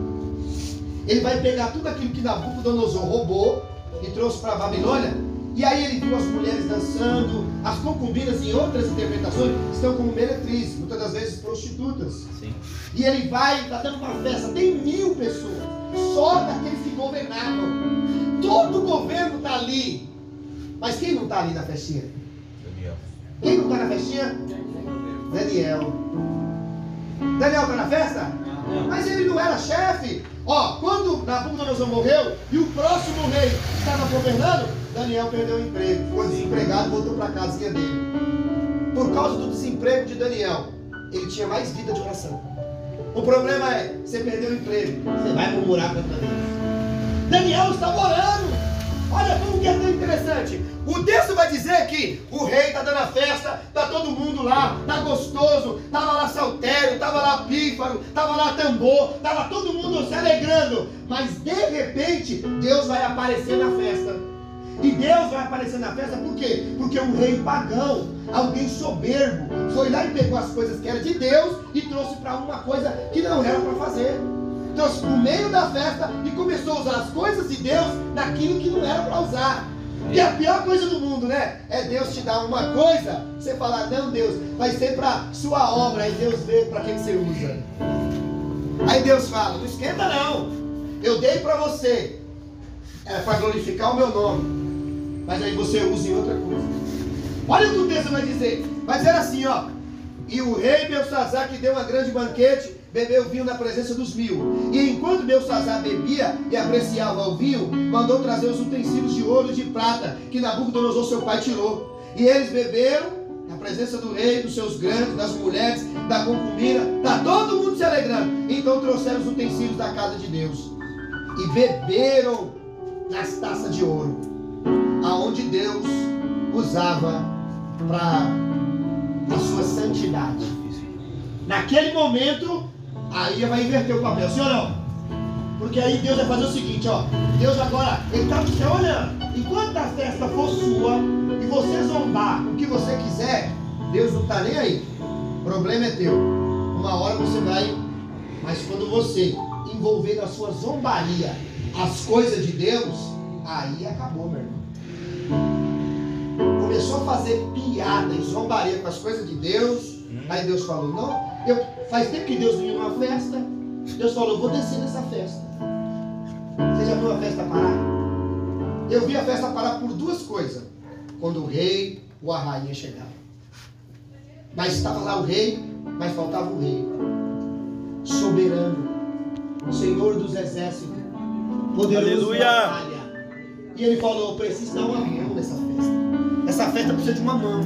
Ele vai pegar tudo aquilo que Nabucodonosor roubou e trouxe para a Babilônia. E aí ele viu as mulheres dançando. As concubinas, em outras interpretações, estão como meretrizes, muitas das vezes prostitutas. Sim. E ele vai, está dando uma festa, tem 1000 pessoas, só daqueles que governavam. Todo o governo está ali. Mas quem não está ali na festinha? Daniel. Quem não está na festinha? Daniel. Daniel está na festa? Não. Mas ele não era chefe. Ó, quando Nabucodonosor morreu e o próximo rei estava governando, Daniel perdeu o emprego, ficou desempregado e voltou para a casinha dele. Por causa do desemprego de Daniel, ele tinha mais vida de oração. O problema é, você perdeu o emprego, você vai murmurar contra Deus. Daniel estava orando. Olha como que é tão interessante. O texto vai dizer que o rei está dando a festa, está todo mundo lá, está gostoso, estava lá saltério, estava lá pífaro, estava lá tambor, estava todo mundo se alegrando. Mas de repente, Deus vai aparecer na festa. E Deus vai aparecer na festa por quê? Porque um rei pagão, alguém soberbo, foi lá e pegou as coisas que eram de Deus e trouxe para uma coisa que não era para fazer. Trouxe no meio da festa e começou a usar as coisas de Deus naquilo que não era para usar. E a pior coisa do mundo, né? É Deus te dar uma coisa, você falar, não, Deus, vai ser para sua obra. Aí Deus vê para que você usa. Aí Deus fala, não esquenta não. Eu dei para você, é para glorificar o meu nome. Mas aí você usa em outra coisa. Olha o que o texto vai dizer. Vai dizer assim, ó. E o rei Belsazzar, que deu uma grande banquete, bebeu vinho na presença dos 1000. E enquanto Belsazzar bebia e apreciava o vinho, mandou trazer os utensílios de ouro e de prata que Nabucodonosor seu pai tirou. E eles beberam na presença do rei, dos seus grandes, das mulheres, da concubina. Está todo mundo se alegrando. Então trouxeram os utensílios da casa de Deus e beberam nas taças de ouro, aonde Deus usava para a sua santidade. Naquele momento, aí vai inverter o papel, sim ou não? Porque aí Deus vai fazer o seguinte, ó. Deus agora, Ele está do céu olhando. Enquanto a festa for sua e você zombar o que você quiser, Deus não está nem aí. O problema é teu. Uma hora você vai, mas quando você envolver na sua zombaria as coisas de Deus, aí acabou, meu irmão. Começou a fazer piada e zombaria com as coisas de Deus. Aí Deus falou, não, faz tempo que Deus veio numa festa. Deus falou, vou descer nessa festa. Você já viu a festa parar? Eu vi a festa parar por duas coisas. Quando o rei ou a rainha chegavam. Mas estava lá o rei, mas faltava o rei. Soberano, Senhor dos exércitos, poderoso na batalha. E ele falou, eu preciso dar uma mão nessa festa. Essa festa precisa de uma mão.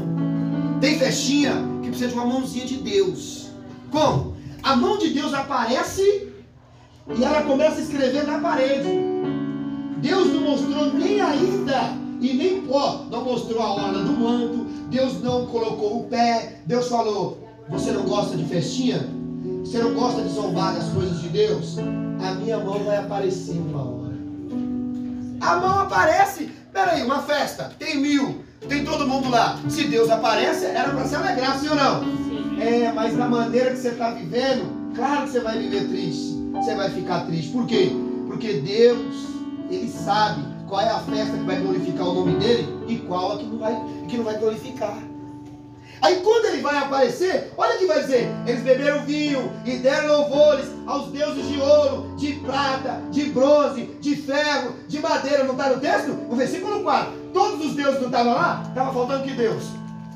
Tem festinha que precisa de uma mãozinha de Deus. Como? A mão de Deus aparece e ela começa a escrever na parede. Deus não mostrou nem ainda, e nem não mostrou a orla do manto. Deus não colocou o pé. Deus falou, você não gosta de festinha? Você não gosta de zombar das coisas de Deus? A minha mão vai aparecer uma hora. A mão aparece. Peraí, uma festa, tem 1000, tem todo mundo lá. Se Deus aparece, era para se alegrar, sim ou não? É, mas da maneira que você está vivendo, claro que você vai viver triste. Você vai ficar triste. Por quê? Porque Deus, Ele sabe qual é a festa que vai glorificar o nome dEle e qual a que não vai glorificar. Aí quando Ele vai aparecer, olha o que vai dizer. Eles beberam vinho e deram louvores aos deuses de ouro, de prata, de bronze, de ferro, de madeira. Não está no texto? No versículo 4. Todos os deuses não estavam lá? Estava faltando que Deus?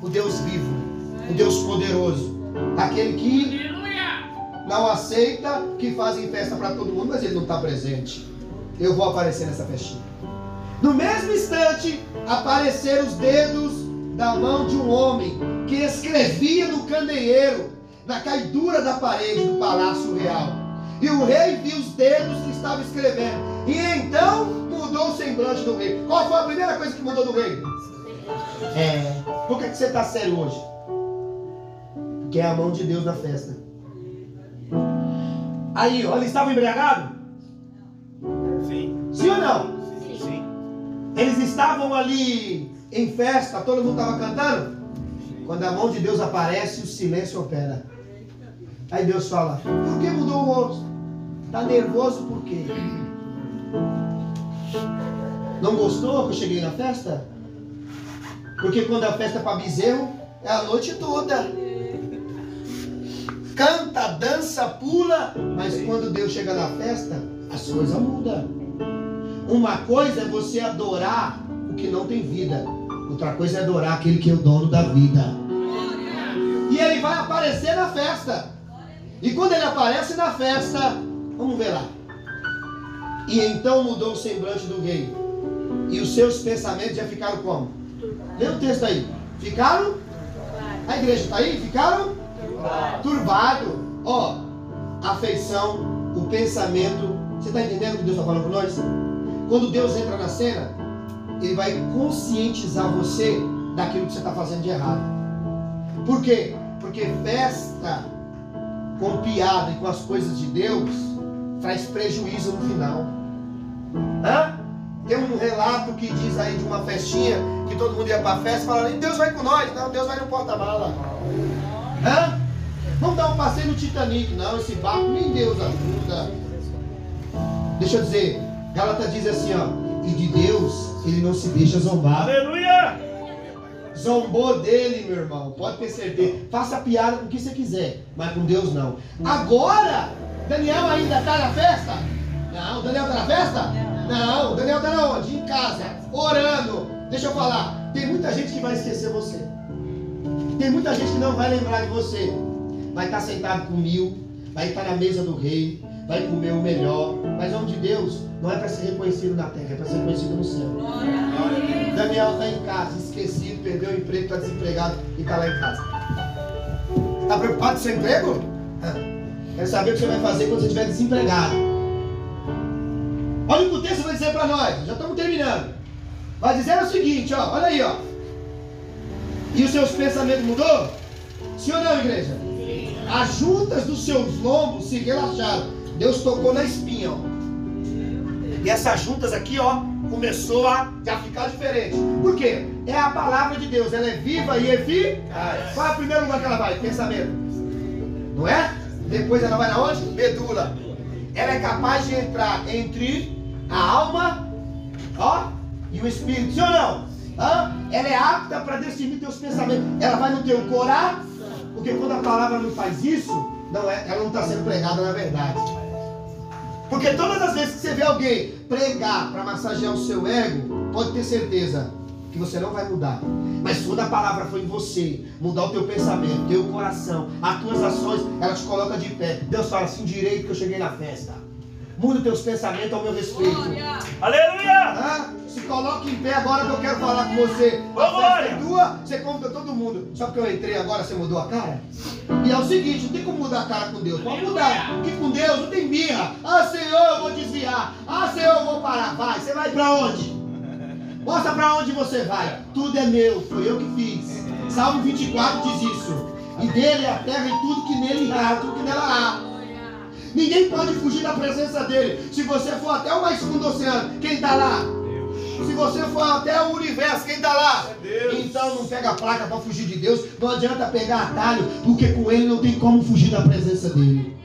O Deus vivo, o Deus poderoso, aquele que não aceita que fazem festa para todo mundo, mas Ele não está presente. Eu vou aparecer nessa festinha. No mesmo instante, apareceram os dedos da mão de um homem que escrevia no candeeiro, na caidura da parede do palácio real. E o rei viu os dedos que estavam escrevendo. E então mudou o semblante do rei. Qual foi a primeira coisa que mudou do rei? Por que você está sério hoje? Porque é a mão de Deus na festa. Aí, ó, eles estavam embriagados? Sim. Sim ou não? Sim. Eles estavam ali em festa, todo mundo estava cantando? Quando a mão de Deus aparece, o silêncio opera. Aí Deus fala, por que mudou o rosto? Está nervoso por quê? Não gostou que eu cheguei na festa? Porque quando a festa é para bezerro, é a noite toda. Canta, dança, pula, mas quando Deus chega na festa, as coisas mudam. Uma coisa é você adorar o que não tem vida. Outra coisa é adorar aquele que é o dono da vida. E ele vai aparecer na festa. E quando ele aparece na festa, vamos ver lá. E então mudou o semblante do rei. E os seus pensamentos já ficaram como? Lê o texto aí. Ficaram? A igreja está aí? Ficaram? Turbado. Ó, a afeição, o pensamento. Você está entendendo o que Deus está falando com nós? Quando Deus entra na cena, Ele vai conscientizar você daquilo que você está fazendo de errado. Por quê? Porque festa com piada e com as coisas de Deus traz prejuízo no final. Tem um relato que diz aí de uma festinha que todo mundo ia para a festa e falava, Deus vai com nós. Não, Deus vai no porta-mala. Vamos dar um passeio no Titanic. Não, esse barco nem Deus ajuda. Deixa eu dizer, Gálatas diz assim, ó, e de Deus Ele não se deixa zombar. Aleluia! Zombou dele, meu irmão, pode ter certeza. Faça piada com o que você quiser, mas com Deus não. Agora, Daniel ainda está na festa? Não, Daniel está na festa? Não, Daniel está na onde? Em casa, orando. Deixa eu falar, tem muita gente que vai esquecer você. Tem muita gente que não vai lembrar de você. Vai estar sentado com 1000, vai estar na mesa do rei, vai comer o melhor. Mas o nome de Deus não é para ser reconhecido na terra, é para ser reconhecido no céu. Daniel está em casa, esquecido, perdeu o emprego, está desempregado e está lá em casa. Está preocupado com seu emprego? Quero saber o que você vai fazer quando você estiver desempregado. Olha o que o texto vai dizer para nós, já estamos terminando. Vai dizer o seguinte, ó, olha aí, ó. E os seus pensamentos mudou? Sim ou não, igreja? As juntas dos seus lombos se relaxaram. Deus tocou na espinha, ó. E essas juntas aqui, ó, começou a já ficar diferente. Por quê? É a palavra de Deus. Ela é viva e eficaz. Qual é o primeiro lugar que ela vai? Pensamento. Não é? Depois ela vai na onde? Medula. Ela é capaz de entrar entre a alma, ó, e o espírito. Sim ou não? Ela é apta para discernir teus pensamentos. Ela vai no teu coração. Porque quando a palavra não faz isso, ela não está sendo pregada na verdade. Porque todas as vezes que você vê alguém pregar para massagear o seu ego, pode ter certeza que você não vai mudar. Mas quando a palavra foi em você, mudar o teu pensamento, teu coração, as tuas ações, ela te coloca de pé. Deus fala assim, direito que eu cheguei na festa. Muda teus pensamentos ao meu respeito. Glória. Aleluia! Se coloque em pé agora que eu quero falar com você. A festa é tua, você conta todo mundo. Só porque eu entrei agora, você mudou a cara? E é o seguinte, não tem como mudar a cara com Deus. Pode mudar. Porque com Deus não tem birra. Ah, Senhor, eu vou desviar. Ah, Senhor, eu vou parar. Vai, você vai pra onde? Mostra pra onde você vai. Tudo é meu, foi eu que fiz. Salmo 24 diz isso. E dele é a terra e tudo que nele há, tudo que nela há. Ninguém pode fugir da presença dele. Se você for até o mais fundo do oceano, quem está lá? Deus. Se você for até o universo, quem está lá? Deus. Então não pega a placa para fugir de Deus. Não adianta pegar atalho, porque com ele não tem como fugir da presença dele.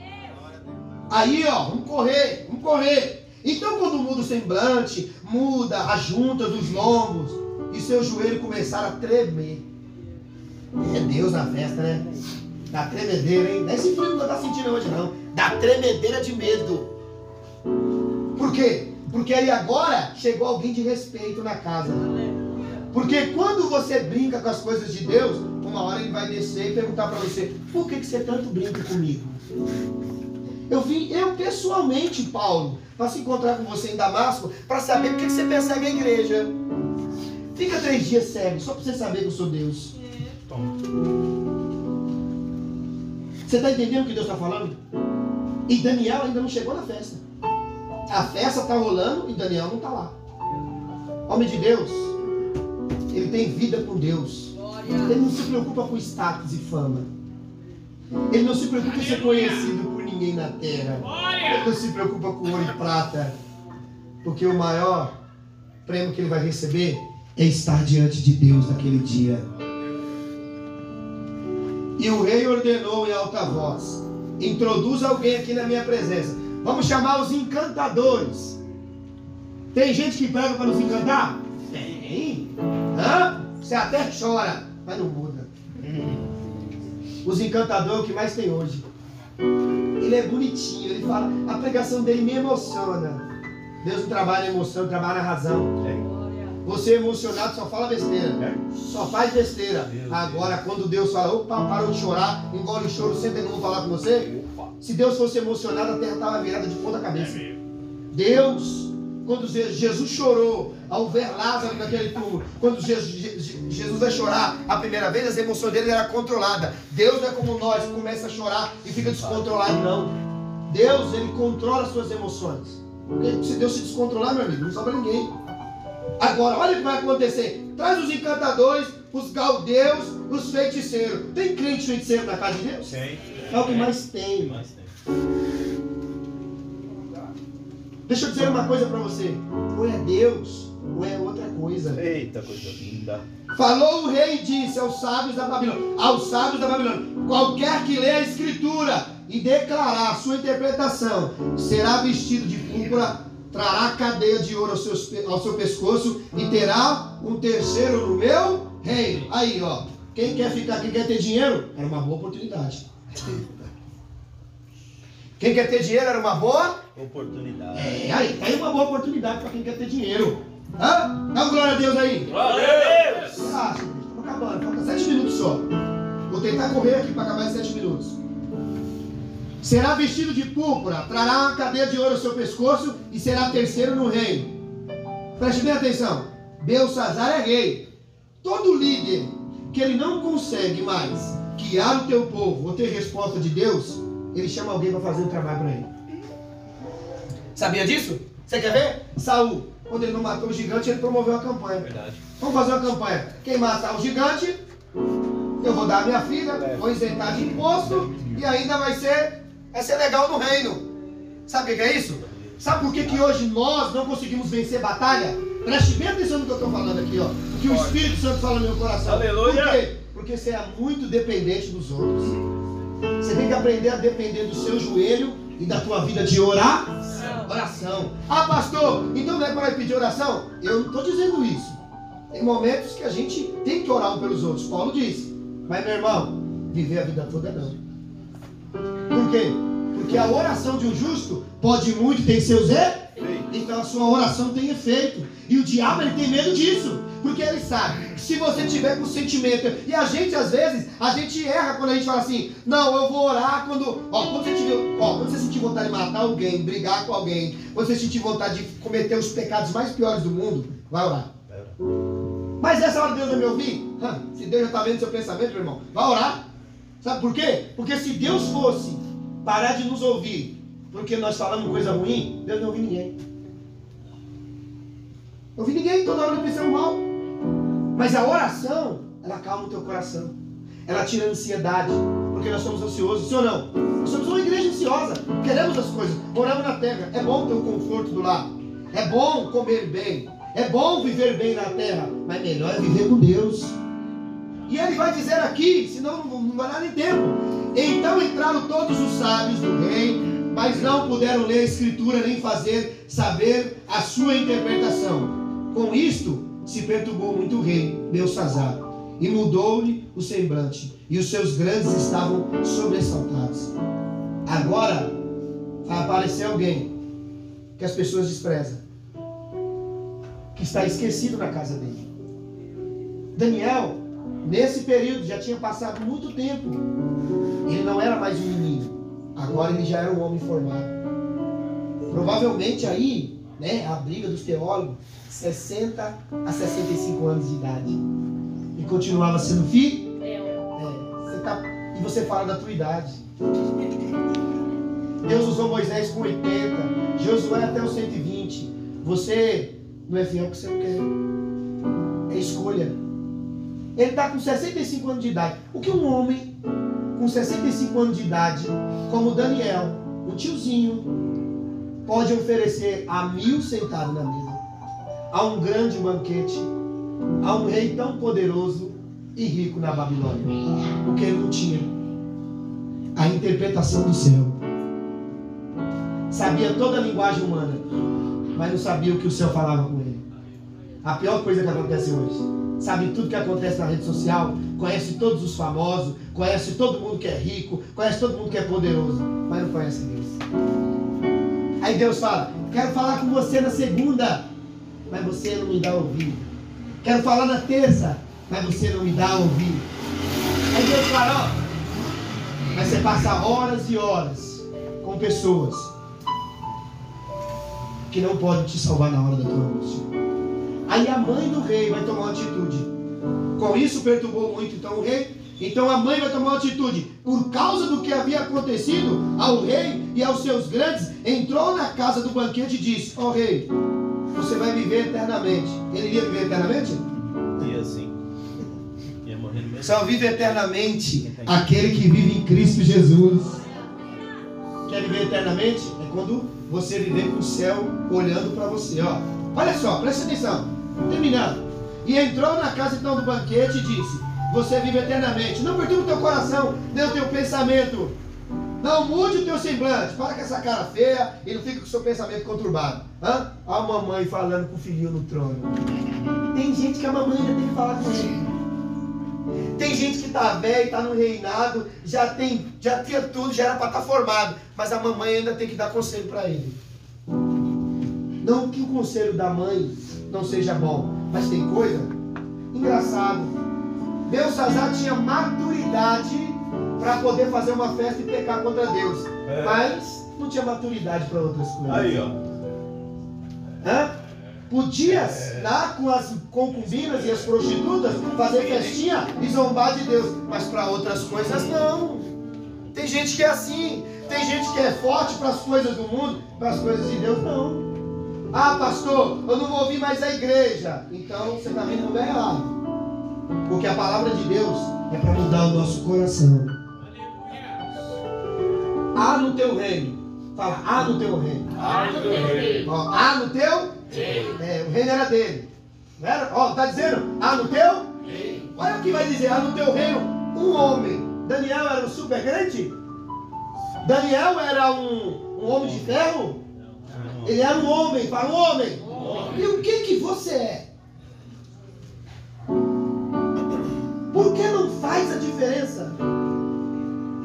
Aí, ó, vamos correr, vamos correr. Então quando muda o semblante, muda a junta dos lombos e seu joelho começar a tremer. É Deus na festa, né? Dá tremedeira, hein? Não é esse frio que você está sentindo hoje, não. Dá tremedeira de medo. Por quê? Porque aí agora chegou alguém de respeito na casa. Porque quando você brinca com as coisas de Deus, uma hora ele vai descer e perguntar para você: por que você tanto brinca comigo? Eu pessoalmente, Paulo, para se encontrar com você em Damasco, para saber por que você persegue a igreja. Fica 3 dias cego, só para você saber que eu sou Deus. Você está entendendo o que Deus está falando? E Daniel ainda não chegou na festa. A festa está rolando e Daniel não está lá. Homem de Deus, ele tem vida com Deus. Ele não se preocupa com status e fama. Ele não se preocupa em ser conhecido por ninguém na terra. Ele não se preocupa com ouro e prata. Porque o maior prêmio que ele vai receber é estar diante de Deus naquele dia. E o rei ordenou em alta voz: introduz alguém aqui na minha presença. Vamos chamar os encantadores. Tem gente que prega para nos encantar? Tem. Você até chora, mas não muda. Os encantadores é o que mais tem hoje. Ele é bonitinho, ele fala, a pregação dele me emociona. Deus não trabalha na emoção, trabalha na razão. Você emocionado só fala besteira, só faz besteira. Agora quando Deus fala, opa, parou de chorar, engole o choro, senta de novo falar com você. Se Deus fosse emocionado, a terra estava virada de ponta cabeça. Deus, quando Jesus chorou ao ver Lázaro naquele túmulo, quando Jesus vai chorar a primeira vez, as emoções dele eram controladas. Deus não é como nós, que começa a chorar e fica descontrolado, não. Deus, ele controla as suas emoções. Porque se Deus se descontrolar, meu amigo, não sobra ninguém. Agora, olha o que vai acontecer. Traz os encantadores, os galdeus, os feiticeiros. Tem crente feiticeiro na casa de Deus? Sim. É o que mais tem. Deixa eu dizer uma coisa para você. Ou é Deus, ou é outra coisa. Eita, coisa linda. Falou o rei e disse aos sábios da Babilônia. Qualquer que lê a escritura e declarar a sua interpretação será vestido de púrpura, trará cadeia de ouro ao seu pescoço e terá um terceiro no meu reino. Aí, ó. Quem quer ter dinheiro, era uma boa oportunidade. Quem quer ter dinheiro era uma boa oportunidade. Aí uma boa oportunidade para quem quer ter dinheiro. Dá uma glória a Deus aí. Glória a Deus. Estamos acabando, falta 7 minutos só. Vou tentar correr aqui para acabar em 7 minutos. Será vestido de púrpura, trará uma cadeia de ouro ao seu pescoço e será terceiro no reino. Preste bem atenção. Belsazar é rei. Todo líder que ele não consegue mais guiar o teu povo ou ter resposta de Deus, ele chama alguém para fazer o trabalho para ele. Sabia disso? Você quer ver? Saul, quando ele não matou o gigante, ele promoveu a campanha. Verdade. Vamos fazer uma campanha. Quem matar o gigante, Eu vou dar a minha filha, vou isentar de imposto e ainda vai ser legal no reino. Sabe o que é isso? Sabe por que hoje nós não conseguimos vencer batalha? Preste bem atenção no que eu estou falando aqui, ó. O que o Espírito Santo fala no meu coração. Aleluia. Por quê? Porque você é muito dependente dos outros. Você tem que aprender a depender do seu joelho e da tua vida de oração. Ah, pastor, então não é para pedir oração? Eu não estou dizendo isso. Tem momentos que a gente tem que orar um pelos outros. Paulo disse. Mas, meu irmão, viver a vida toda não. Por quê? Porque a oração de um justo pode muito, tem seus erros. Então a sua oração tem efeito. E o diabo, ele tem medo disso. Porque ele sabe que se você tiver com sentimento. E a gente, às vezes, a gente erra quando a gente fala assim: não, eu vou orar quando você sentir vontade de matar alguém, brigar com alguém, quando você sentir vontade de cometer os pecados mais piores do mundo, vai orar. Mas essa hora Deus vai me ouvir? Se Deus já está vendo seu pensamento, meu irmão, vai orar. Sabe por quê? Porque se Deus fosse parar de nos ouvir porque nós falamos coisa ruim, Deus não ouve ninguém. Não ouve ninguém, toda hora nós pensamos mal. Mas a oração, ela calma o teu coração. Ela tira a ansiedade, porque nós somos ansiosos, sim ou não? Nós somos uma igreja ansiosa, queremos as coisas, moramos na terra. É bom ter o conforto do lar, é bom comer bem, é bom viver bem na terra, mas melhor é viver com Deus. E ele vai dizer aqui, senão não vai dar nem tempo. Então entraram todos os sábios do rei, mas não puderam ler a escritura nem fazer saber a sua interpretação. Com isto se perturbou muito o rei Belsazzar, e mudou-lhe o semblante, e os seus grandes estavam sobressaltados. Agora vai aparecer alguém que as pessoas desprezam, que está esquecido na casa dele. Daniel, nesse período, já tinha passado muito tempo. Ele não era mais um menino, agora ele já era um homem formado. Provavelmente aí, a briga dos teólogos, 60 a 65 anos de idade. E continuava sendo filho. E você fala da tua idade. Deus usou Moisés com 80, Josué até os 120. Você não é fiel porque você não quer. É escolha. Ele está com 65 anos de idade. O que um homem com 65 anos de idade, como Daniel, um tiozinho, pode oferecer a 1000 sentados na mesa, a um grande banquete, a um rei tão poderoso e rico na Babilônia? Porque ele não tinha a interpretação do céu. Sabia toda a linguagem humana, mas não sabia o que o céu falava com ele. A pior coisa que acontece hoje. Sabe tudo que acontece na rede social, conhece todos os famosos, conhece todo mundo que é rico, conhece todo mundo que é poderoso, mas não conhece Deus. Aí Deus fala: quero falar com você na segunda, mas você não me dá ouvido. Quero falar na terça, mas você não me dá ouvido. Aí Deus fala: mas você passa horas e horas com pessoas que não podem te salvar na hora da tua angústia. Aí a mãe do rei vai tomar uma atitude. Com isso perturbou muito então o rei. Então a mãe vai tomar uma atitude. Por causa do que havia acontecido ao rei e aos seus grandes, entrou na casa do banquete e disse: ó rei, você vai viver eternamente. Ele iria viver eternamente? Ia sim. Ia morrer no mesmo. Só vive eternamente aquele que vive em Cristo Jesus. Quer viver eternamente? É quando você viver com o céu olhando para você, ó. Olha só, presta atenção. Terminando. E entrou na casa então do banquete e disse: você vive eternamente. Não perturbe o teu coração, nem o teu pensamento. Não mude o teu semblante. Para com essa cara feia e não fica com o seu pensamento conturbado. Olha a mamãe falando com o filhinho no trono. Tem gente que a mamãe ainda tem que falar com ele. Tem gente que está velho, está no reinado, já tinha tudo, já era para estar formado, mas a mamãe ainda tem que dar conselho para ele. Não que o conselho da mãe não seja bom, mas tem coisa engraçado. Belsazzar tinha maturidade para poder fazer uma festa e pecar contra Deus, mas não tinha maturidade para outras coisas. Aí, ó. Podia lá com as concubinas e as prostitutas fazer festinha e zombar de Deus, mas para outras coisas não. Tem gente que é assim. Tem gente que é forte para as coisas do mundo, para as coisas de Deus não. Ah, pastor, eu não vou ouvir mais a igreja. Então você está vendo no lugar errado. Porque a palavra de Deus é para mudar o nosso coração. Há no teu reino. Fala, há no teu reino. Há no teu reino. Ó, há no teu reino. O reino era dele. Não era? Ó, está dizendo, há no teu reino. Olha o que vai dizer, há no teu reino um homem. Daniel era um super crente? Daniel era um homem de ferro? Ele era um homem, fala um homem. E o que você é? Por que não faz a diferença?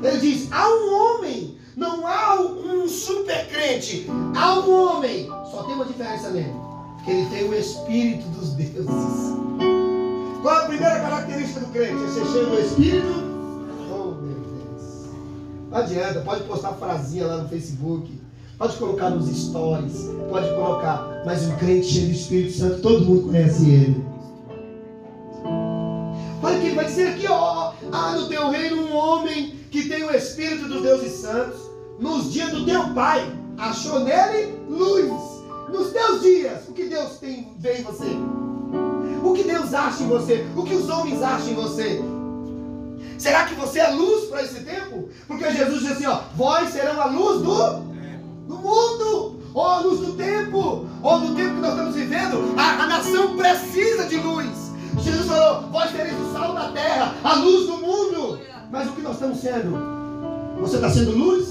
Ele diz, há um homem, não há um super crente, há um homem, só tem uma diferença nele, que ele tem o Espírito dos deuses. Qual é a primeira característica do crente? É ser cheio do Espírito? Oh meu Deus, não adianta, pode postar frasinha lá no Facebook, pode colocar nos stories, pode colocar, mas um crente cheio do Espírito Santo, todo mundo conhece ele. Olha o que ele vai dizer aqui, ó. Há no teu reino um homem que tem o Espírito dos deuses santos. Nos dias do teu pai, achou nele luz. Nos teus dias, o que Deus vê em você? O que Deus acha em você? O que os homens acham em você? Será que você é luz para esse tempo? Porque Jesus disse assim, ó, vós serão a luz do mundo, ou a luz do tempo, ou do tempo que nós estamos vivendo. A nação precisa de luz. Jesus falou, vós sereis o sal da terra, a luz do mundo. Mas o que nós estamos sendo? Você está sendo luz?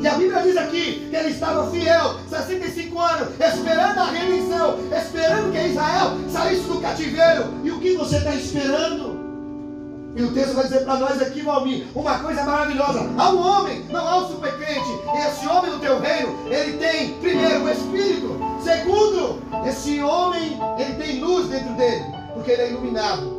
E a Bíblia diz aqui que ele estava fiel, 65 anos, esperando a redenção, esperando que Israel saísse do cativeiro. E o que você está esperando? E o texto vai dizer para nós aqui, Valmir, uma coisa maravilhosa. Há um homem, não há um supercrente. E esse homem no teu reino, ele tem, primeiro, o Espírito. Segundo, esse homem, ele tem luz dentro dele, porque ele é iluminado.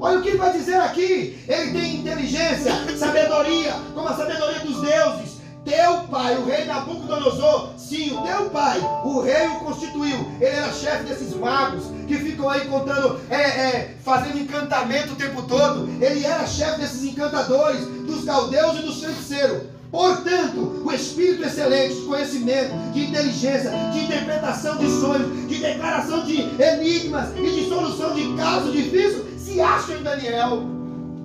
Olha o que ele vai dizer aqui. Ele tem inteligência, sabedoria, como a sabedoria dos deuses. Teu pai, o rei Nabucodonosor, sim, o teu pai, o rei o constituiu. Ele era chefe desses magos que ficam aí contando, fazendo encantamento o tempo todo. Ele era chefe desses encantadores, dos caldeus e dos feiticeiros. Portanto, o espírito excelente de conhecimento, de inteligência, de interpretação de sonhos, de declaração de enigmas e de solução de casos difíceis se acha em Daniel.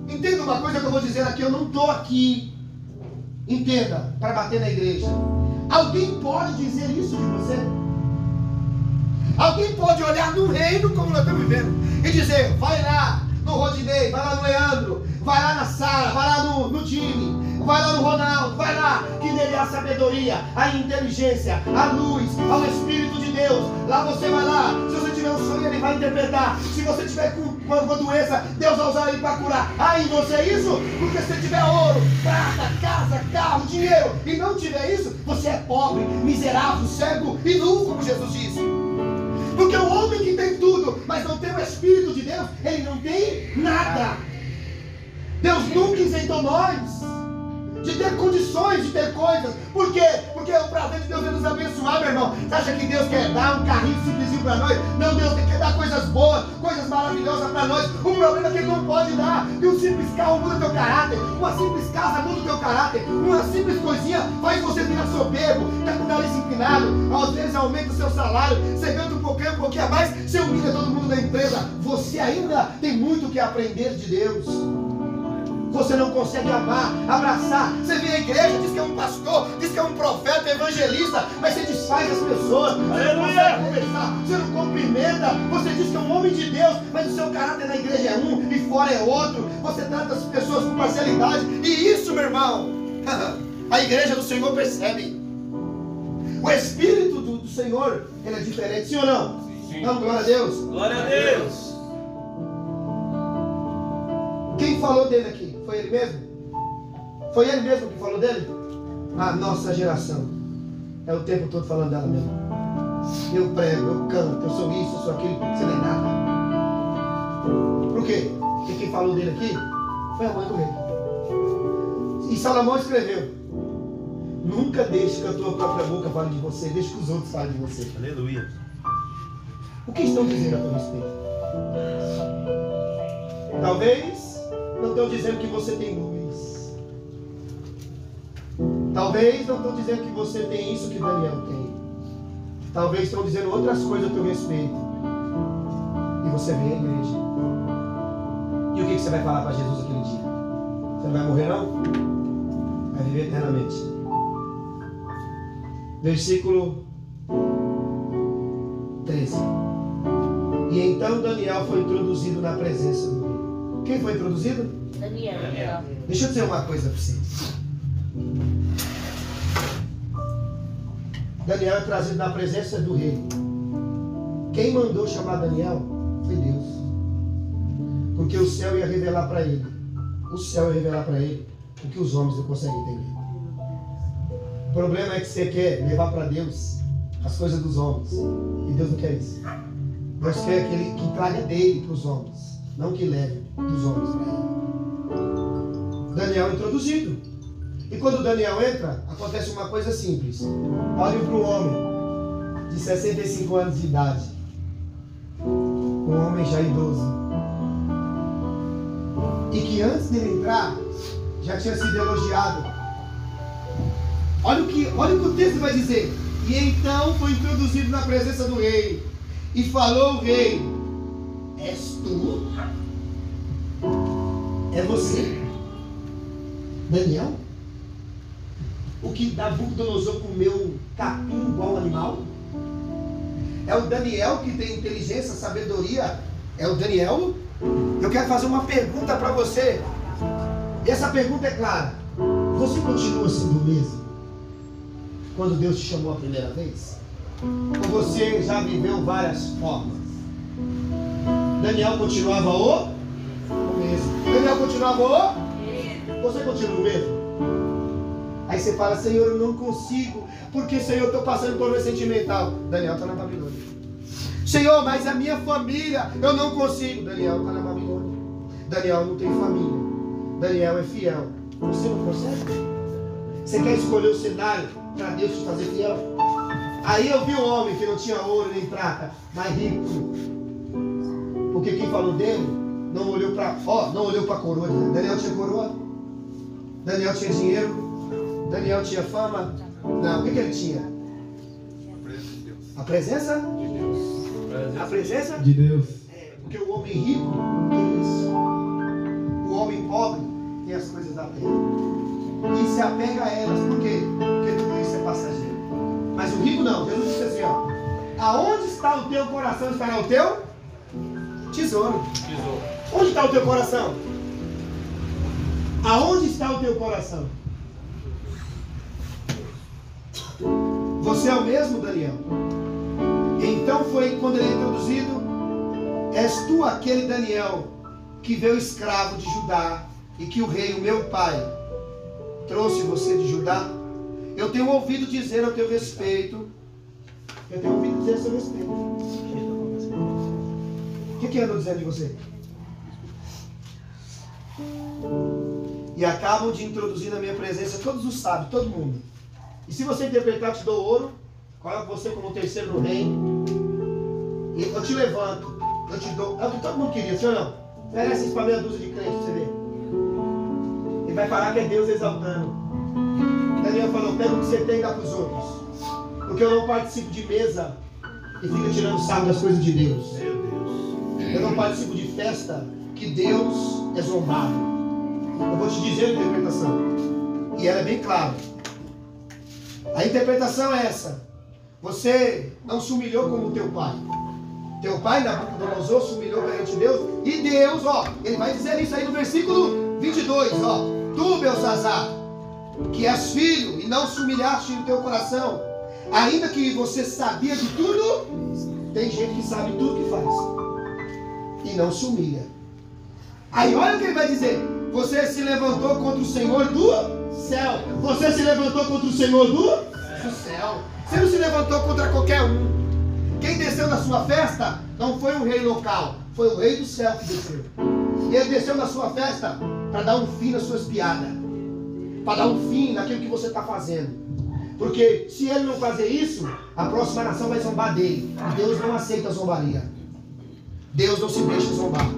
Entenda uma coisa que eu vou dizer aqui, eu não estou aqui, entenda, para bater na igreja. Alguém pode dizer isso de você? Alguém pode olhar no reino como nós estamos vivendo e dizer, vai lá no Rodinei, vai lá no Leandro, vai lá na Sara, vai lá no Jimmy, vai lá no Ronaldo, vai lá, que nele há a sabedoria, a inteligência, a luz, ao Espírito de Deus. Lá você vai lá, se você tiver um sonho ele vai interpretar, se você tiver com uma doença, Deus vai usar ele para curar. Aí você é isso? Porque se você tiver ouro, prata, casa, carro, dinheiro e não tiver isso, você é pobre, miserável, cego e nu, como Jesus disse. Porque o homem que tem tudo, mas não tem o Espírito de Deus, ele não tem nada. Deus nunca isentou nós de ter condições, de ter coisas. Por quê? Porque o prazer de Deus é nos abençoar, meu irmão. Você acha que Deus quer dar um carrinho simplesinho para nós? Não, Deus quer dar coisas boas, coisas maravilhosas para nós. O problema é que Ele não pode dar. Que um simples carro muda teu caráter, uma simples casa muda o teu caráter, uma simples coisinha faz você virar soberbo, tá com o nariz empinado, às vezes aumenta o seu salário, você ganha um pouquinho a mais, você humilha todo mundo da empresa. Você ainda tem muito que aprender de Deus. Você não consegue amar, abraçar. Você vem à igreja, diz que é um pastor, diz que é um profeta, evangelista, mas você desfaz as pessoas. Você não consegue conversar, você não cumprimenta. Você diz que é um homem de Deus, mas o seu caráter na igreja é um e fora é outro. Você trata as pessoas com parcialidade. E isso, meu irmão, a igreja do Senhor percebe. O Espírito do Senhor, ele é diferente, sim ou não? Sim. Não, glória a Deus. Glória a Deus. Quem falou dele aqui? Foi ele mesmo? Foi ele mesmo que falou dele? A nossa geração é o tempo todo falando dela mesmo. Eu prego, eu canto, eu sou isso, eu sou aquilo. Você não é nada. Por quê? Porque quem falou dele aqui foi a mãe do rei. E Salomão escreveu: nunca deixe que a tua própria boca fale de você, deixe que os outros falem de você. Aleluia. O que estão dizendo a teu respeito? Talvez não estão dizendo que você tem luz. Talvez não estão dizendo que você tem isso que Daniel tem. Talvez estão dizendo outras coisas a teu respeito. E você vem à igreja. E o que você vai falar para Jesus aquele dia? Você não vai morrer não? Vai viver eternamente. Versículo 13. E então Daniel foi introduzido na presença do rei. Quem foi introduzido? Daniel. Deixa eu dizer uma coisa para você. Daniel é trazido na presença do rei. Quem mandou chamar Daniel foi Deus. Porque o céu ia revelar para ele. O céu ia revelar para ele o que os homens não conseguem entender. O problema é que você quer levar para Deus as coisas dos homens. E Deus não quer isso. Deus quer que traga dele para os homens. Não que leve dos homens para ele. Daniel é introduzido. E quando Daniel entra, acontece uma coisa simples. Olhem para um homem de 65 anos de idade. Um homem já idoso. E que antes dele entrar, já tinha sido elogiado. Olha o que o texto vai dizer. E então foi introduzido na presença do rei. E falou o rei: és tu? É você, Daniel? O que Nabucodonosor comeu capim igual animal? É o Daniel que tem inteligência, sabedoria? É o Daniel? Eu quero fazer uma pergunta para você. E essa pergunta é clara. Você continua sendo o mesmo quando Deus te chamou a primeira vez? Ou você já viveu várias formas? Daniel continuava o mesmo. Daniel continuava o? Você continua o mesmo? Aí você fala: Senhor, eu não consigo, porque, Senhor, eu estou passando por um sentimental. Daniel está na Babilônia. Senhor, mas a minha família, eu não consigo. Daniel está na Babilônia. Daniel não tem família. Daniel é fiel. Você não consegue? Você quer escolher o cenário para Deus te fazer fiel? Aí eu vi um homem que não tinha ouro nem prata, mas rico. Porque quem falou dele não olhou para a coroa. Daniel tinha coroa? Daniel tinha dinheiro? Daniel tinha fama? Não, o que ele tinha? A presença de Deus. A presença de Deus. Porque o homem rico tem isso. O homem pobre tem as coisas da terra. E se apega a elas. Por quê? Porque tudo isso é passageiro. Mas o rico não. Jesus disse assim, ó: aonde está o teu coração, estará o teu tesouro. Onde está o teu coração? Aonde está o teu coração? Você é o mesmo, Daniel? Então foi quando ele é introduzido: és tu aquele Daniel que veio escravo de Judá e que o rei, o meu pai, trouxe você de Judá? Eu tenho ouvido dizer a teu respeito. Eu tenho ouvido dizer a seu respeito. O que andam dizendo de você? E acabam de introduzir na minha presença todos os sábios, todo mundo. E se você interpretar, eu te dou ouro, coloco você como terceiro no reino, e eu te levanto, eu te dou. É o que todo mundo queria, senhor não? Oferece isso para meia dúzia de crentes, pra você ver. Ele vai falar que é Deus exaltando. Daniel falou: pega o que você tem e dá para os outros, porque eu não participo de mesa e fica tirando sarro das coisas de Deus. Eu não participo de festa que Deus é zombado. Eu vou te dizer a interpretação, e ela é bem clara. A interpretação é essa: você não se humilhou como teu pai. Teu pai, Nabucodonosor, se humilhou perante Deus. E Deus, ele vai dizer isso aí no versículo 22, tu, Belsazar, que és filho e não se humilhaste no teu coração, ainda que você sabia de tudo. Tem gente que sabe tudo que faz e não se humilha. Aí olha o que ele vai dizer: você se levantou contra o Senhor do céu. Você se levantou contra o Senhor do céu. Você não se levantou contra qualquer um. Quem desceu na sua festa não foi um rei local, foi o rei do céu que desceu. E ele desceu na sua festa para dar um fim nas suas piadas, para dar um fim naquilo que você está fazendo. Porque se ele não fazer isso, a próxima nação vai zombar dele. Deus não aceita zombaria. Deus não se deixa zombar.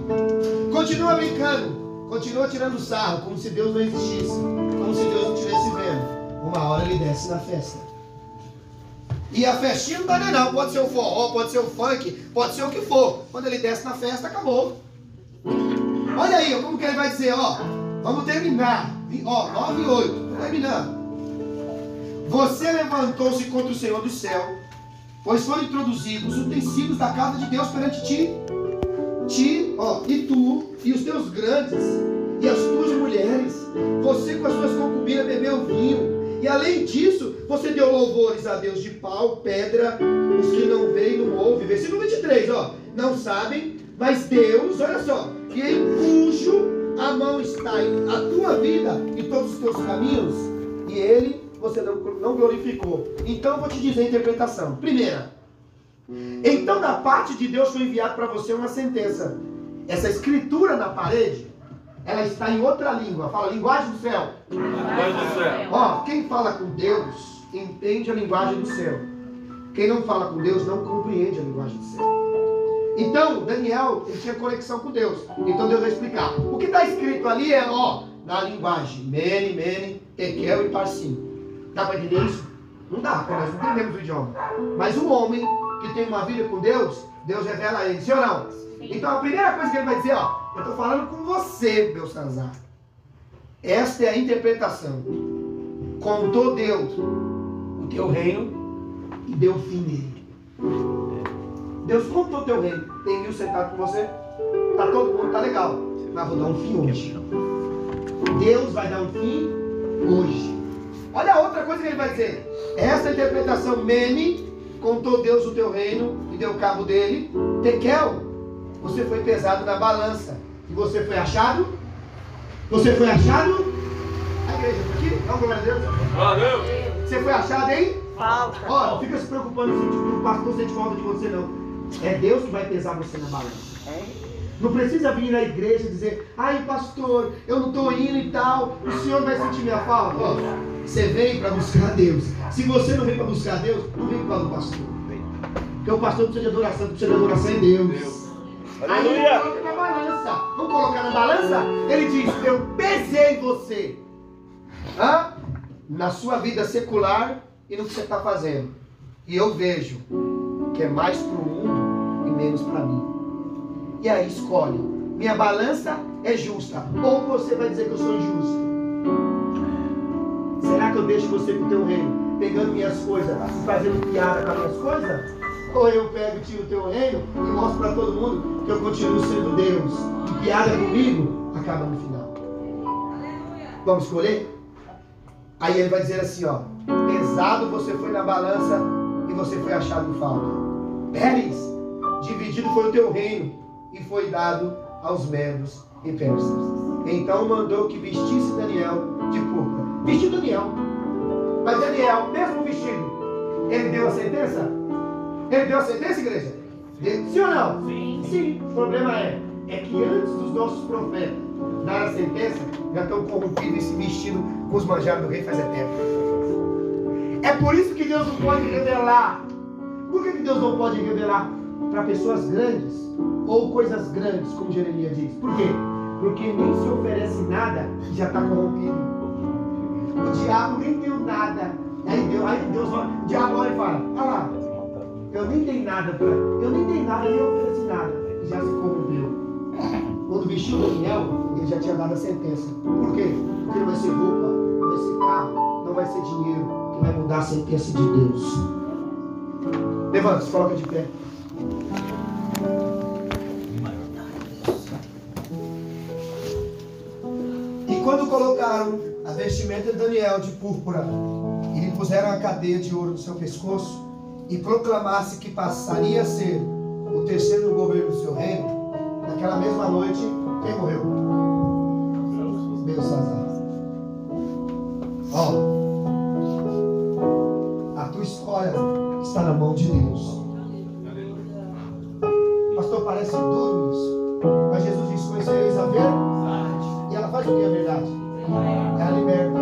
Continua brincando, continua tirando sarro, como se Deus não existisse, como se Deus não estivesse vendo. Uma hora ele desce na festa. E a festinha não dá nem não. Pode ser o forró, pode ser o funk, pode ser o que for. Quando ele desce na festa, acabou. Olha aí, ó, como que ele vai dizer, ó. Vamos terminar. Ó, 9 e 8. Terminando. Você levantou-se contra o Senhor do céu, pois foram introduzidos os utensílios da casa de Deus perante ti. E tu, e os teus grandes, e as tuas mulheres, você com as suas concubinas bebeu vinho. E além disso, você deu louvores a Deus de pau, pedra, os que não veem, não ouvem. Versículo 23, ó. Não sabem, mas Deus, olha só, que em cujo a mão está a tua vida e todos os teus caminhos, e Ele você não glorificou. Então eu vou te dizer a interpretação. Primeira, então da parte de Deus foi enviado para você uma sentença. Essa escritura na parede, ela está em outra língua. Fala, linguagem do céu. Linguagem do céu. Ó, quem fala com Deus entende a linguagem do céu. Quem não fala com Deus não compreende a linguagem do céu. Então, Daniel, ele tinha conexão com Deus. Então Deus vai explicar. O que está escrito ali é, ó, na linguagem Mene, Mene, Tekel e Parsim. Dá para entender isso? Não dá, porque nós não entendemos o idioma. Mas o homem que tem uma vida com Deus, Deus revela a ele, sim ou não? Então a primeira coisa que ele vai dizer, ó, eu estou falando com você, Belsazzar. Esta é a interpretação. Contou Deus o teu reino e deu fim nele. Deus contou o teu reino. Tem 1000 sentados com você? Tá todo mundo, tá legal. Mas vou dar um fim hoje. Deus vai dar um fim hoje. Olha a outra coisa que ele vai dizer. Essa interpretação, Mene, contou Deus o teu reino e deu cabo dele. Tekel, você foi pesado na balança. E você foi achado? Você foi achado? A igreja está aqui? Não, glória a Deus. Valeu. Você foi achado, hein? Falta. Ó, não fica se preocupando se o pastor sente falta de você, não. É Deus que vai pesar você na balança. Não precisa vir na igreja e dizer, ai pastor, eu não estou indo e tal, o senhor vai sentir minha falta. Ó, você vem para buscar Deus. Se você não vem para buscar Deus, não vem por causa do pastor. Porque o pastor não precisa de adoração, precisa de adoração em Deus. Aí ele coloca na balança. Vamos colocar na balança? Ele diz, eu pesei você. Na sua vida secular e no que você está fazendo. E eu vejo que é mais para o mundo e menos para mim. E aí escolhe. Minha balança é justa. Ou você vai dizer que eu sou injusto. Será que eu deixo você com o teu reino, pegando minhas coisas e fazendo piada com as minhas coisas? Ou eu pego e tiro o teu reino e mostro para todo mundo que eu continuo sendo Deus. E piada comigo acaba no final. Vamos escolher? Aí ele vai dizer assim, ó. Pesado você foi na balança e você foi achado em falta. Pérez, dividido foi o teu reino e foi dado aos medos e persas. Então mandou que vestisse Daniel de púrpura. Vestiu Daniel. Mas Daniel, mesmo vestido, ele deu a sentença? Ele deu a sentença, igreja? Sim ou não? Sim. Sim. O problema é que antes dos nossos profetas dar a sentença, já estão corrompidos e se vestindo com os manjares do rei faz tempo. É por isso que Deus não pode revelar. Por que Deus não pode revelar para pessoas grandes ou coisas grandes, como Jeremias diz? Por quê? Porque nem se oferece nada e já está corrompido. O diabo nem deu nada. Aí Deus fala, o diabo olha e fala, olha lá, eu nem dei nada, nem ofereci nada. E já se corrompeu. Quando vestiu Daniel, ele já tinha dado a sentença. Por quê? Porque não vai ser roupa, não vai ser carro, não vai ser dinheiro que vai mudar a sentença de Deus. Levanta, se coloca de pé. E quando colocaram a vestimenta de Daniel de púrpura e lhe puseram a cadeia de ouro no seu pescoço e proclamasse que passaria a ser o terceiro no governo do seu reino, naquela mesma noite, quem morreu? Belsazzar. Ó, a tua história está na mão de Deus. Pastor, parece duro isso, mas Jesus diz, conhecereis a verdade. E ela faz o que é a verdade? Ela liberta.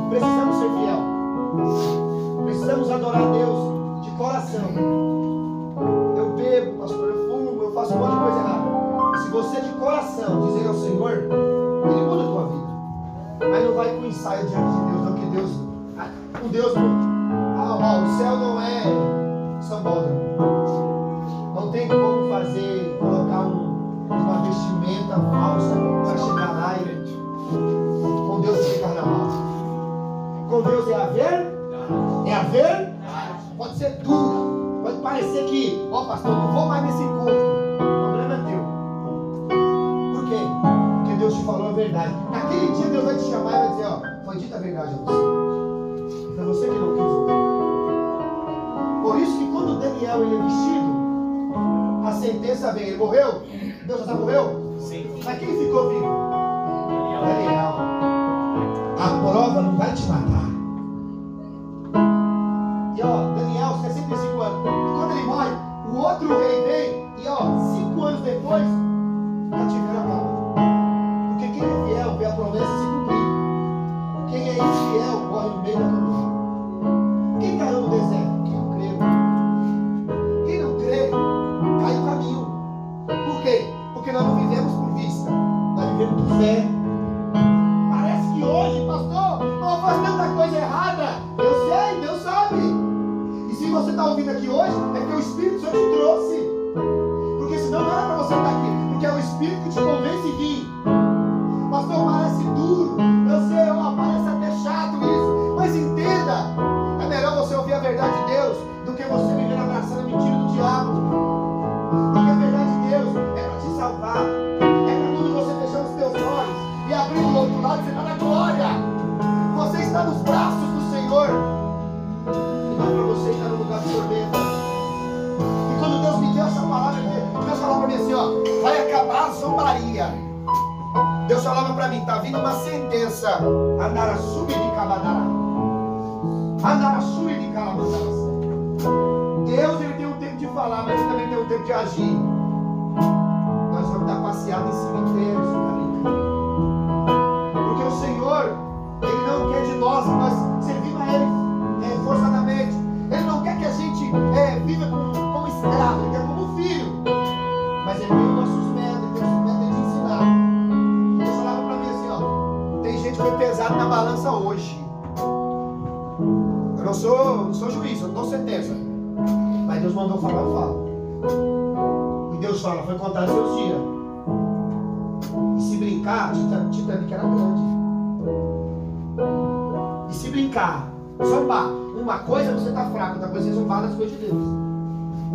Precisamos ser fiel. Precisamos adorar a Deus de coração. Eu bebo, pastor, eu fumo, eu faço um monte de coisa errada. Se você de coração dizer ao Senhor, Ele muda a tua vida. Mas não vai com ensaio diante de Deus, não, que Deus, com Deus, O céu não é sambódromo. Não tem como fazer, colocar uma vestimenta falsa para chegar lá e com Deus não tem carnaval. Com Deus é a ver? Pode ser dura. Pode parecer que, pastor, não vou mais nesse culto. O problema é teu. Por quê? Porque Deus te falou a verdade. Naquele dia Deus vai te chamar e vai dizer, foi dita a verdade a você. Foi você que não quis ouvir. Por isso que quando Daniel ele é vestido, a sentença vem. Ele morreu? Deus já morreu? Sim. Mas quem ficou vivo? Daniel. A prova não vai te matar. E Daniel, 65 anos. E quando ele morre, o outro rei vem e 5 anos depois, cativeiro acaba. Porque quem é fiel vê a promessa se cumprir. Quem é infiel morre no meio da caminhada. Quem caiu no deserto? Quem não creu. Quem não crê, cai no caminho. Por quê? Porque nós não vivemos por vista, nós vivemos por fé. Parece que hoje, pastor, não faz tanta coisa errada. Eu sei, Deus sabe. E se você está ouvindo aqui hoje, é porque o Espírito Santo te trouxe. Porque senão não era para você estar aqui. Porque é o Espírito que te convence a vir. Pastor, parece duro. Eu sei, parece até chato isso. Mas entenda, é melhor você ouvir a verdade de Deus do que você viver abraçando a mentira do diabo. Porque a verdade de Deus é para te salvar. É para quando você fechar os teus olhos e abrir do outro lado, você está na glória. Você está nos braços do Senhor. E não para você estar no lugar de tormenta. E quando Deus me deu essa palavra, Deus falava para mim assim, vai acabar a zombaria. Deus falava para mim, está vindo uma sentença. Andaraçu de Cabadará. Andaraçu de Calamandará. Deus ele tem um tempo de falar, mas ele também tem um tempo de agir. Nós vamos dar passeada em cemitérios, porque o Senhor, ele não quer de nós que nós servimos a Ele forçadamente. Ele não quer que a gente viva como escravo, ele quer como filho. Mas ele tem os nossos métodos, ele tem os métodos de ensinar. Deus falava para mim assim, tem gente que foi pesado na balança hoje. Eu não sou juiz, eu não dou sentença. Mas Deus mandou falar, eu falo. E Deus fala, foi contado seus dias. E se brincar, Titanic era grande. E se brincar, zombar, uma coisa é você estar fraco, outra coisa é zombar das coisas de Deus.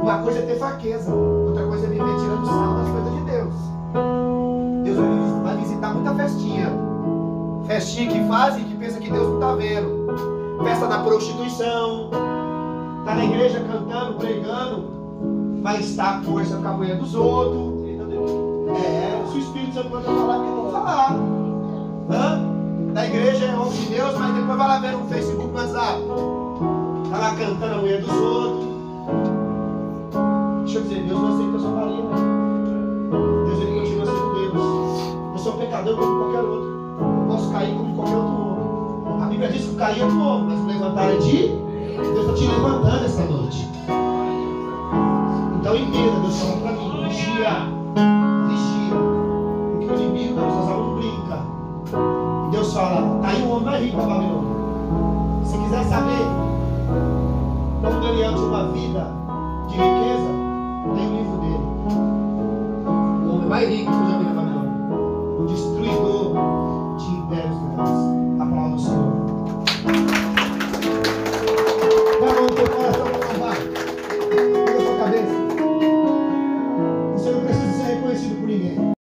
Uma coisa é ter fraqueza, outra coisa é viver tirando sarro das coisas de Deus. Deus vai visitar muita festinha. Festinha que fazem e que pensa que Deus não está vendo. Festa da prostituição. Está na igreja cantando, pregando, vai estar conversando com a mulher dos outros. Se o Espírito Santo manda falar, porque tem que falar. Na igreja é homem de Deus, mas depois vai lá ver no Facebook, no WhatsApp. Está lá cantando a mulher dos outros. Deixa eu dizer, Deus não aceita a sua farinha, né? Deus ele continua sendo Deus. Eu sou pecador como qualquer outro. Eu posso cair como qualquer outro homem. A Bíblia diz que o cair é do homem, mas o levantar é de Deus está te levantando esta noite. Então entenda, Deus fala para mim, vigia. Porque o inimigo das nossas almas não brinca. E Deus fala, está aí um homem mais rico da Babilônia. Se quiser saber como Daniel tinha uma vida de riqueza, tem o livro dele. O homem mais rico que eu já vi